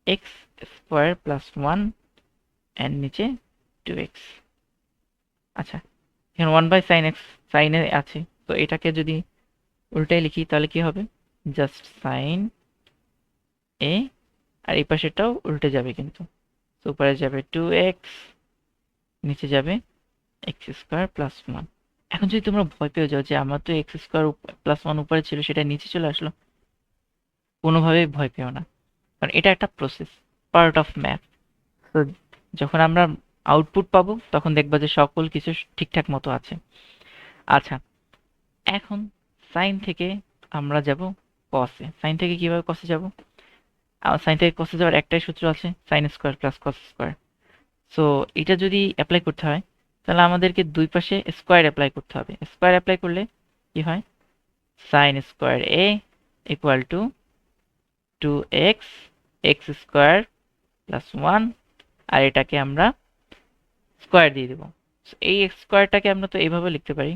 এক্স স্কোয়ার প্লাস 1 এর নিচে 2x। আচ্ছা, এখানে 1/sin x সাইনে আছে, তো এটাকে যদি উল্টায় লিখি তাহলে কি হবে? জাস্ট সাইন এ, আর এই পাশেরটাও উল্টে যাবে কিন্তু। তো উপরে যাবে 2x, নিচে যাবে এক্স স্কোয়ার প্লাস 1। এখন যদি তোমরা ভয় পেয়ে যাও যে আমার তো এক্স স্কোয়ার প্লাস 1 উপরে ছিল, সেটা নিচে চলে আসলো, কোনোভাবেই ভয় পেও না, কারণ এটা একটা প্রসেস, পার্ট অফ ম্যাথ। তো যখন আমরা আউটপুট পাবো তখন দেখবা যে সকল কিছু ঠিকঠাক মতো আছে। আচ্ছা, এখন সাইন থেকে আমরা যাব কসে। সাইন থেকে কিভাবে কসে যাব? সাইন থেকে কসে যাওয়ার একটাই সূত্র আছে, sign square plus cos square. So এটা যদি অ্যাপ্লাই করতে হয় তাহলে আমাদেরকে দুই পাশে স্কোয়ার অ্যাপ্লাই করতে হবে। স্কোয়ার অ্যাপ্লাই করলে কি হয়? Sign square a equal two 2x x square plus 1, আর এটাকে আমরা স্কোয়ার দিয়ে দেবো। এই এক্স স্কোয়ারটাকে আমরা তো এইভাবে লিখতে পারি,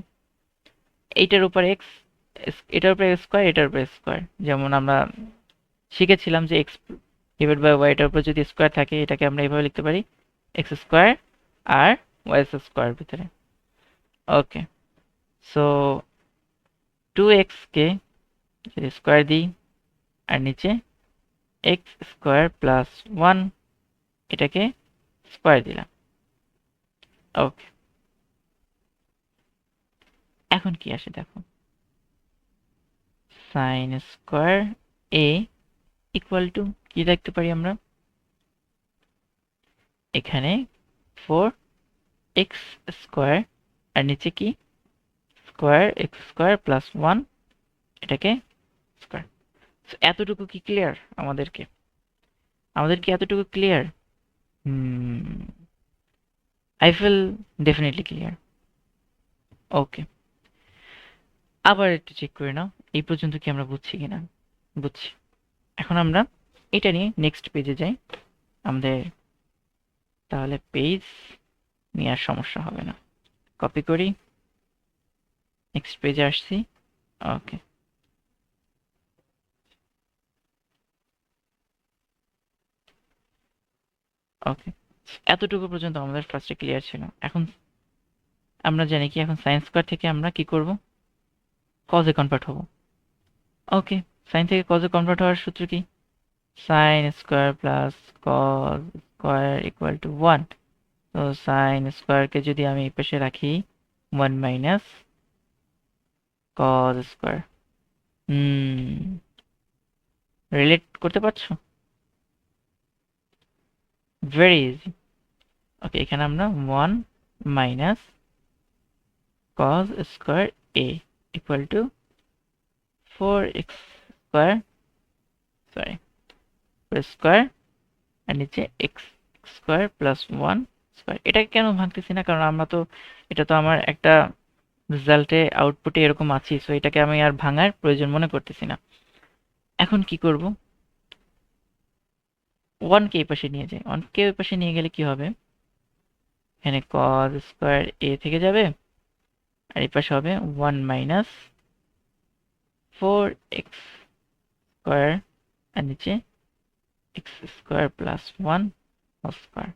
এইটার উপর এক্স, এটার উপরে স্কোয়ার, এটার উপরে স্কোয়ার। যেমন আমরা শিখেছিলাম যে এক্স ডিভাইড বাই ওয়াই, এটার উপর যদি স্কোয়ার থাকে এটাকে আমরা এইভাবে লিখতে পারি, এক্স স্কোয়ার আর ওয়াই স্কোয়ার ভিতরে। ওকে, সো 2x কে যদি স্কোয়ার দিই আর নিচে এক্স স্কোয়ার প্লাস 1, এটাকে স্কোয়ার দিলাম। ওকে, এখন কি আসে দেখো, sign square a equal to কি লিখতে পারি আমরা? এখানে 4x স্কোয়ার আর নিচে কি স্কোয়ার এক্স স্কোয়ার প্লাস 1, এটাকে স্কোয়ার। এতটুকু কি ক্লিয়ার আমাদেরকে? আমাদেরকে এতটুকু clear? I feel definitely clear. Okay, আবার একটু চেক করে নাও এই পর্যন্ত কি আমরা বুঝছি কিনা। বুঝছি। এখন আমরা এটা নিয়ে নেক্সট পেজে যাই, আমাদের তাহলে পেজ নিয়ে আর সমস্যা হবে না। কপি করি, নেক্সট পেজে আসছি। ওকে, ওকে, এতটুকু পর্যন্ত আমাদের ফার্স্টে ক্লিয়ার ছিল। এখন আমরা জানি কি এখন সাইন স্কোয়ার থেকে আমরা কি করব, কজে কনভার্ট হব। ওকে, সাইন থেকে কজে কনভার্ট হওয়ার সূত্র কি, sign square plus cos square equal to 1। তো সাইন স্কোয়ারকে যদি আমি এই পাশে রাখি 1 মাইনাস কজ স্কোয়ার। রিলেট করতে পারছো? Very easy. ওকে, এখানে আমরা 1 minus cos square a equal to 4x square, sorry, square আর নিচে x স্কোয়ার প্লাস 1 স্কোয়ার। এটাকে কেন ভাঙতেছি না, কারণ আমরা তো, এটা তো আমার একটা রেজাল্টে আউটপুটে এরকম আছি, সো এটাকে আমি আর ভাঙার প্রয়োজন মনে করতেছি না। এখন কি করব, 1 কে এই পাশে নিয়ে যাই। 1 কে ওই পাশে নিয়ে গেলে কি হবে, এখানে cos স্কোয়ার a থেকে যাবে, আর এই পাশে হবে 1 মাইনাস 4x স্কোয়ার আর নিচে x square plus 1 whole square.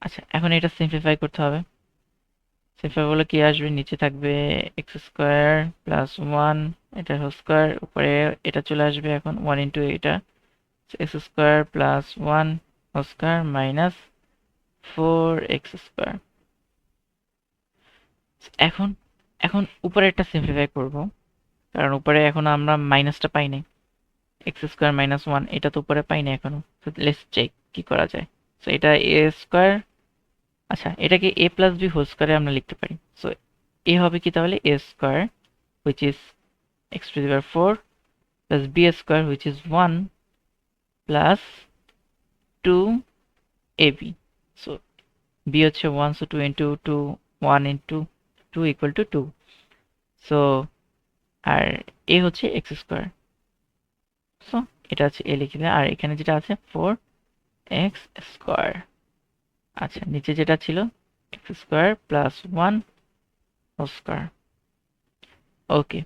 আচ্ছা, এখন এটা সিম্পলিফাই করতে হবে। সিম্পলিফাই বলে কি আসবে, নিচে থাকবে x স্কোয়ার প্লাস 1 এটা হোল স্কোয়ার, উপরে এটা চলে আসবে এখন 1 ইন্টু এটা x square plus 1 whole square minus 4x square. এখন এখন উপরে একটা সিম্পলিফাই করব, কারণ উপরে এখন আমরা মাইনাসটা পাই নাই, এক্স স্কোয়ার মাইনাস 1 এটা তো উপরে পাই না এখনো। তো লেটস চেক কি করা যায়। সো এটা এ স্কোয়ার, আচ্ছা এটাকে এ প্লাস বি হোল স্কোয়ারে আমরা লিখতে পারি। সো এ হবে কি তাহলে, a square which is x to the power 4 plus b square which is 1 plus 2 a b. So b হচ্ছে 1, so 2 into 2, 1 into 2 equal to 2। So আর এ হচ্ছে এক্স স্কোয়ার, সো এটা হচ্ছে এ লিখে দিলাম। আর এখানে যেটা আছে 4x স্কোয়ার, আচ্ছা নিচে যেটা ছিল x square plus 1 whole square. Okay,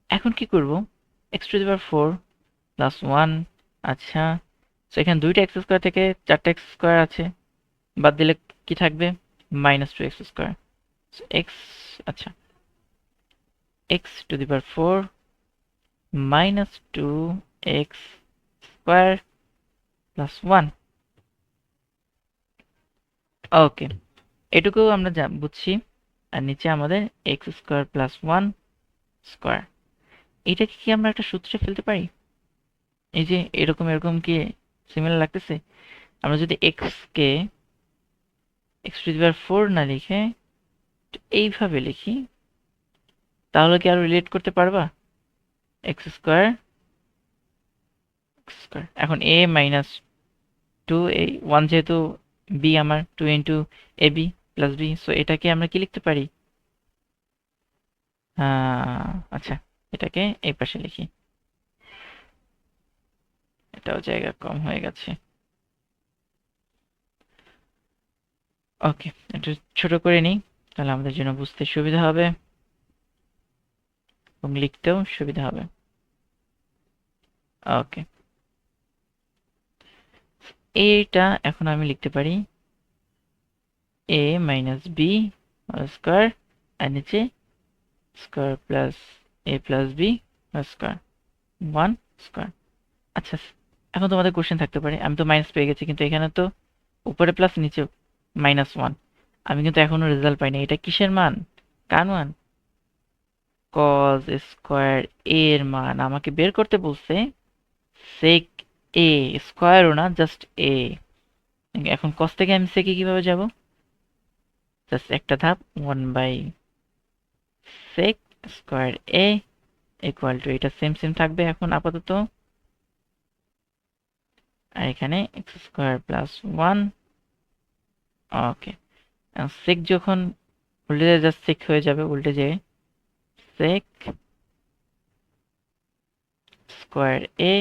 এখন কি করব, x to the power 4 plus 1, আচ্ছা তো এখানে দুইটা এক্স স্কোয়ার থেকে চারটা এক্স স্কোয়ার আছে, বাদ দিলে কি থাকবে, মাইনাস 2x স্কোয়ার। এক্স, আচ্ছা x to the power 4 minus 2x square plus 1। ওকে, এটুকু আমরা বুঝছি। আর নিচে আমাদের এক্স স্কোয়ার প্লাস 1 স্কোয়ার। এটাকে কি আমরা একটা সূত্রে ফেলতে পারি, এই যে এরকম এরকম কি সিমিলার লাগতেছে। আমরা যদি এক্স কে এক্স টু দি পাওয়ার 4 না লিখে এইভাবে লিখি, তাহলে কি আরো রিলেট করতে পারবা, এক্স স্কোয়ার স্কোয়ার, এখন এ মাইনাস 2, এই 1 যেহেতু বি আমার 2 into A B plus B, so এটাকে আমরা কি লিখতে পারি, আচ্ছা এটাকে এই পাশে লিখি, এটাও জায়গা কম হয়ে গেছে। ওকে, একটু ছোট করে নিই, তাহলে আমাদের জন্য বুঝতে সুবিধা হবে এবং লিখতেও সুবিধা হবে। ওকে, এইটা এখন আমি লিখতে পারি এ মাইনাস বি স্কোয়ার আর নিচে square plus a plus b square 1 square. আচ্ছা, এখন তোমাদের কোশ্চেন থাকতে পারে, আমি তো মাইনাস পেয়ে গেছি কিন্তু এখানে তো উপরে প্লাস নিচে -1, আমি কিন্তু এখনো রেজাল্ট পাইনি, এটা কিসের মান, কার মান, কজ স্কোয়ার এর মান আমাকে বের করতে বলছে, সেক এ, স্কোয়ারও না জাস্ট এ। এখন কস থেকে আমি সেকে কিভাবে যাব, জাস্ট একটা ধাপ, 1/sec square a equal to, এটা সেম সেম থাকবে এখন আপাতত, আর এখানে এক্স স্কোয়ার প্লাস 1। ওকে, সেক যখন উল্টে যায় জাস্ট সেক হয়ে যাবে, উল্টে যেয়ে সেক স্কোয়ার এ,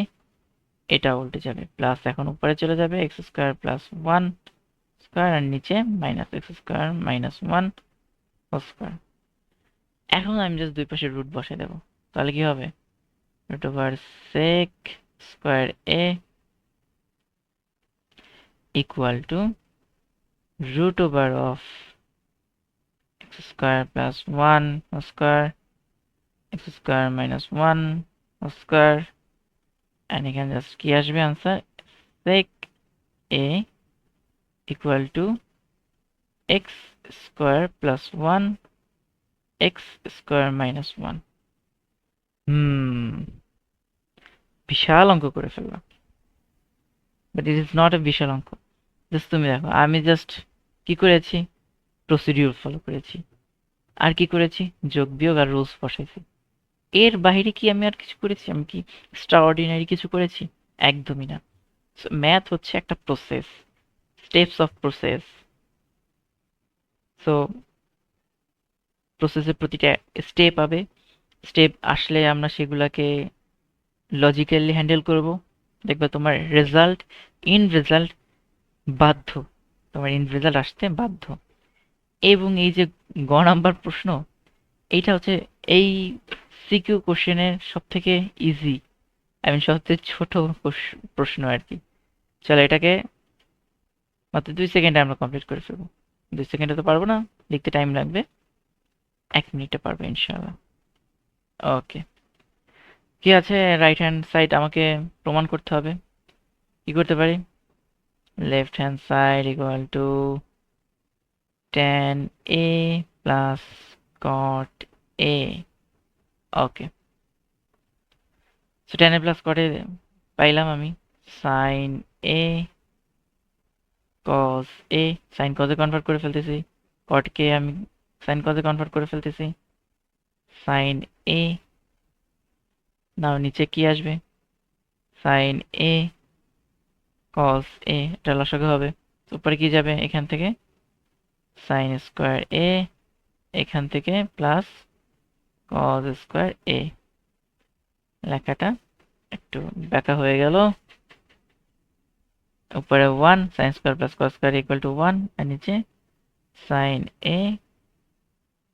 এটা উল্টে যাবে, প্লাস এখন উপরে চলে যাবে এক্স স্কোয়ার প্লাস 1 স্কোয়ার আর নিচে minus x square minus 1 whole square. এখন আমি জাস্ট দুই পাশে রুট বসাই দেবো, তাহলে কি হবে, root over sec square a equal to root over of x square plus 1 square x square minus 1 square and এখানে জাস্ট কি আসবে answer sec a equal to x square plus 1 x square minus 1 বিশাল অঙ্ক করে ফেললাম but it is not a বিশাল অঙ্ক জাস্ট তুমি দেখো আমি জাস্ট কি করেছি প্রসিডিউর ফলো করেছি আর কি করেছি যোগ বিয়োগ আর রুলস বসাইছি এর বাইরে কি আমি আর কিছু করেছি আমি কি এক্সট্রাঅর্ডিনারি কিছু করেছি একদমই না ম্যাথ হচ্ছে একটা process steps of process so প্রসেসের প্রতিটা স্টেপ হবে স্টেপ আসলে আমরা সেগুলাকে লজিক্যালি হ্যান্ডেল করব দেখবে তোমার রেজাল্ট বাধ্য তোমার ইন রেজাল্ট আসতে বাধ্য এবং এই যে গ নাম্বার প্রশ্ন এইটা হচ্ছে এই সিকিউ কোশ্চেনের সব থেকে ইজি সবচেয়ে ছোট প্রশ্ন আর কি চলো এটাকে মাত্র 2 সেকেন্ডে আমরা কমপ্লিট করে ফেলবো 2 সেকেন্ডে তো পারবো না লিখতে টাইম লাগবে 1 মিনিটে পারবো ইনশাআল্লাহ ওকে কি আছে রাইট হ্যান্ড সাইড আমাকে প্রমাণ করতে হবে কি করতে পারি left hand side equal two tan a plus cot a okay so tan a plus cot a পাইলাম আমি sin a cos a sin cos A convert করে ফেলতেছি cot কে আমি sin cos এ কনভার্ট করে ফেলতেছি sin a নাও নিচে কি আসবে sin a cos a এটা লসাগু হবে উপরে কি যাবে এখান থেকে sin স্কয়ার a এখান থেকে প্লাস cos স্কয়ার a লেখাটা একটু ব্যাকা হয়ে গেল উপরে 1 sin square plus cos square equal to 1 আর নিচে sin a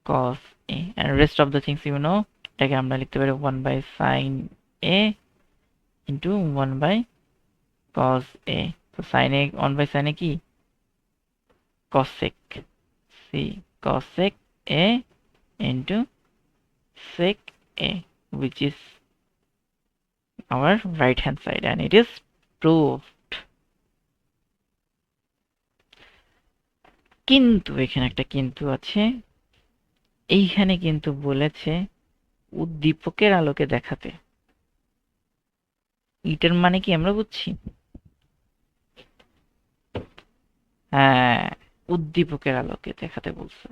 cos a and rest of the things you know এটাকে আমরা লিখতে পারি 1 by sin a into 1 by cos a তো sin a 1 by sin a কি cosec c cosec a into sec a which is our right hand side and it is proved কিন্তু এখানে একটা কিন্তু আছে এইখানে কিন্তু বলেছে উদ্দীপকের আলোকে দেখাতে এটার মানে কি আমরা বুঝছি হ্যাঁ উদ্দীপকের আলোকে দেখাতে বলছে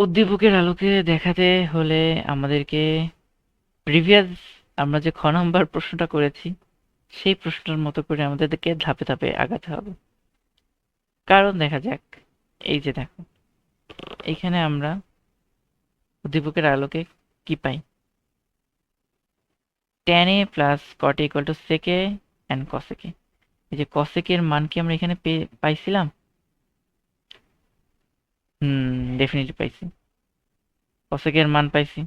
উদ্দীপকের আলোকে দেখাতে হলে আমাদেরকে প্রিভিয়াস আমরা যে খ নাম্বার প্রশ্নটা করেছি সেই প্রশ্নের মতো করে আমাদেরকে ধাপে ধাপে আগাতে হবে কারণ দেখা যাক এই যে দেখো এইখানে আমরা উদ্দীপকের আলোকে কি পাই tan a plus cot a equal to sec a and cosec a এই যে cosec এর মান কি আমরা এখানে পাইছিলাম ডেফিনেটলি পাইছি cosec এর মান পাইছি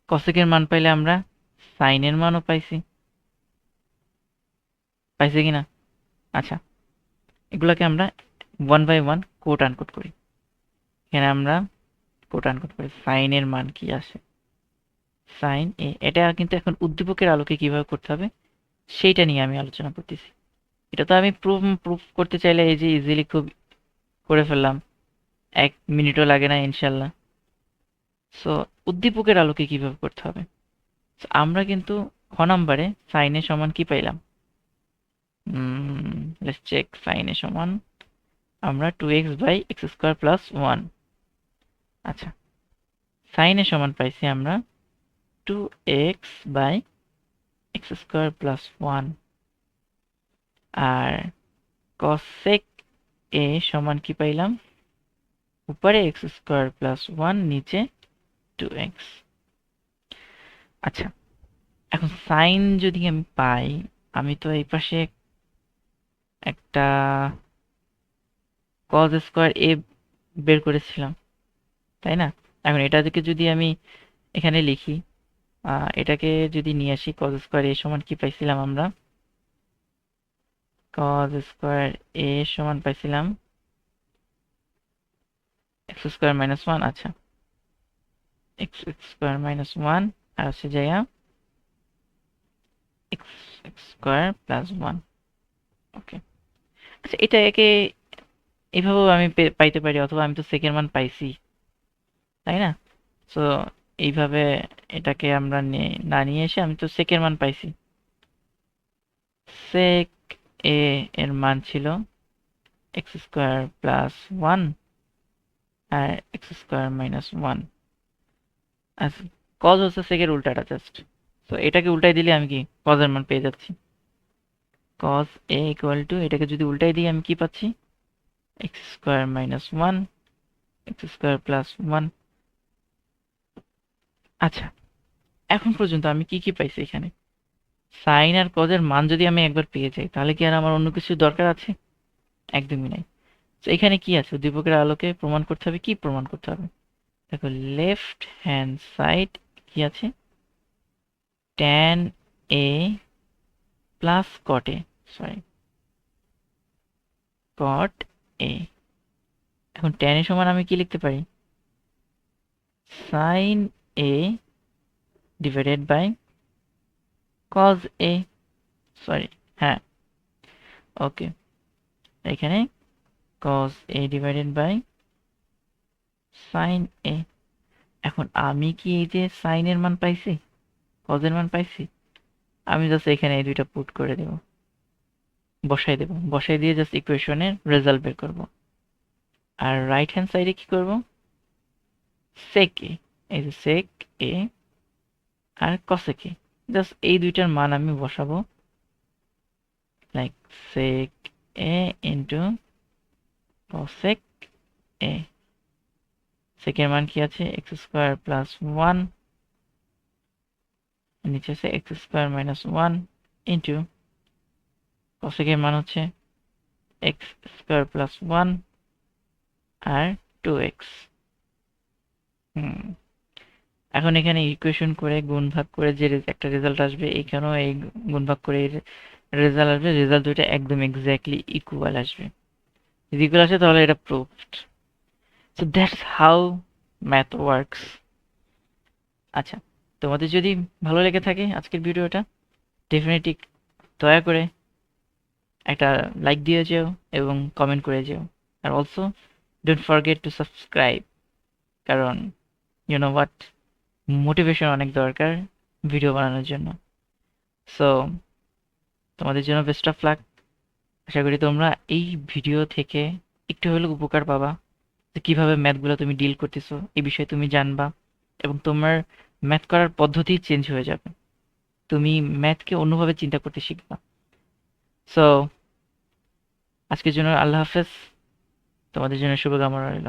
cosec এর মান পাইলে আমরা sin এর মানও পাইছি কিনা আচ্ছা এগুলাকে আমরা 1 by 1 কোট আনকোট করি এখানে আমরা কোট আনকোট করি sin এর মান কি আসে sin a এটা কিন্তু এখন উদ্দীপকের আলোকে কিভাবে করতে হবে সেইটা নিয়ে আমি আলোচনা করতেছি এটা তো আমি প্রুফ করতে চাইলে এই যে ইজিলি খুব করে ফেললাম 1 মিনিটও লাগে না ইনশাল্লাহ সো উদ্দীপকের আলোকে কিভাবে করতে হবে আমরা কিন্তু খ নাম্বারে sin এ সমান কি পাইলাম লেটস চেক sin এ সমান আমরা 2x by x square plus 1 আচ্ছা sin এ সমান পাইছি আমরা 2x by x square plus 1 R cosec a সমান কি পাইলাম উপরে x square plus 1 নিচে 2x আচ্ছা এখন sin যদি আমি পাই আমি তো এই পাশে একটা cos স্কয়ার a বের করেছিলাম তাই না এখন এটা থেকে যদি আমি এখানে লিখি এটাকে যদি নিয়ে আসি cos স্কয়ার a সমান কি পাইছিলাম আমরা? cos স্কয়ার a সমান পাইছিলাম x স্কয়ার মাইনাস 1। আচ্ছা, x স্কয়ার মাইনাস 1 আর হচ্ছে যাইয়া x স্কয়ার প্লাস 1। ওকে, আচ্ছা এটা একে এভাবেও আমি পাইতে পারি, অথবা আমি তো সেকের মান পাইছি, তাই না? সো এইভাবে এটাকে আমরা না নিয়ে এসে আমি তো সেকের মান পাইছি। সেক এ এর মান ছিল এক্স স্কোয়ার প্লাস 1 আর এক্স স্কোয়ার মাইনাস 1। আচ্ছা, কজ হচ্ছে সেকের উল্টাটা জাস্ট। তো এটাকে উল্টাই দিলে আমি কি কজের মান পেয়ে যাচ্ছি। কজ এ ইকুয়াল টু, এটাকে যদি উল্টাই দিই আমি কি পাচ্ছি? X square minus 1 x square plus 1। আচ্ছা, এখন পর্যন্ত আমি কি কি পাইছি এখানে? সাইন আর কজের মান যদি আমি একবার পেয়ে যাই, তাহলে কি আর আমার অন্য কিছু দরকার আছে? একদমই নাই। তো এখানে কি আছে? উদ্দীপকের আলোকে প্রমাণ করতে হবে। কি প্রমাণ করতে হবে? দেখো, লেফট হ্যান্ড সাইড কি আছে? Tan a plus cot a, sorry cot a. এখন ট্যান এ সমান আমি কি লিখতে পারি? Sine A divided by cos a, sorry, হ্যাঁ, ওকে, এখানে cos A divided by sine a. এখন আমি কি এই যে সাইনের মান পাইছি, কজের মান পাইছি, আমি জাস্ট এখানে এই দুইটা পুট করে দেব, বসাই দেব, বসাই দিয়ে জাস্ট ইকুয়েশনের রেজাল্ট বের করব। আর রাইট হ্যান্ড সাইডে কি করব? সেক এ, এই যে সেক এ আর কসেক এ, জাস্ট এই দুইটার মান আমি বসাবো, লাইক সেক এ ইন্টু কসেক এ। সেকের মান কি আছে? এক্স স্কোয়ার প্লাস 1, নিচে আছে এক্স স্কোয়ার মাইনাস 1 ইন্টু কসেকের মান হচ্ছে এক্স স্কোয়ার প্লাস 1 আর 2x। এখন এখানে ইকুয়েশন করে গুণ ভাগ করে যে একটা রেজাল্ট আসবে, এখানেও এই গুণ ভাগ করে রেজাল্ট আসবে। রেজাল্ট দুইটা একদম এক্স্যাক্টলি ইকুয়াল আসবে। যদি ইকুয়াল আসে তাহলে এটা proved. So that's how math works. আচ্ছা, তোমাদের যদি ভালো লেগে থাকে আজকের ভিডিওটা, ডেফিনেটলি দয়া করে একটা লাইক দিয়ে যেও এবং কমেন্ট করে যেও। Are also don't forget to subscribe, কারণ ইউ নো হোয়াট, মোটিভেশন অনেক দরকার ভিডিও বানানোর জন্য। সো তোমাদের জন্য বেস্ট অফ লাক। আশা করি তোমরা এই ভিডিও থেকে একটু হলেও উপকার পাবা, যে কিভাবে ম্যাথগুলো তুমি ডিল করতেছো এই বিষয়ে তুমি জানবা, এবং তোমার ম্যাথ করার পদ্ধতি চেঞ্জ হয়ে যাবে। তুমি ম্যাথকে অন্যভাবে চিন্তা করতে শিখবা। সো আজকের জন্য আল্লাহ হাফেজ, তোমাদের জন্য শুভকামনা রইল।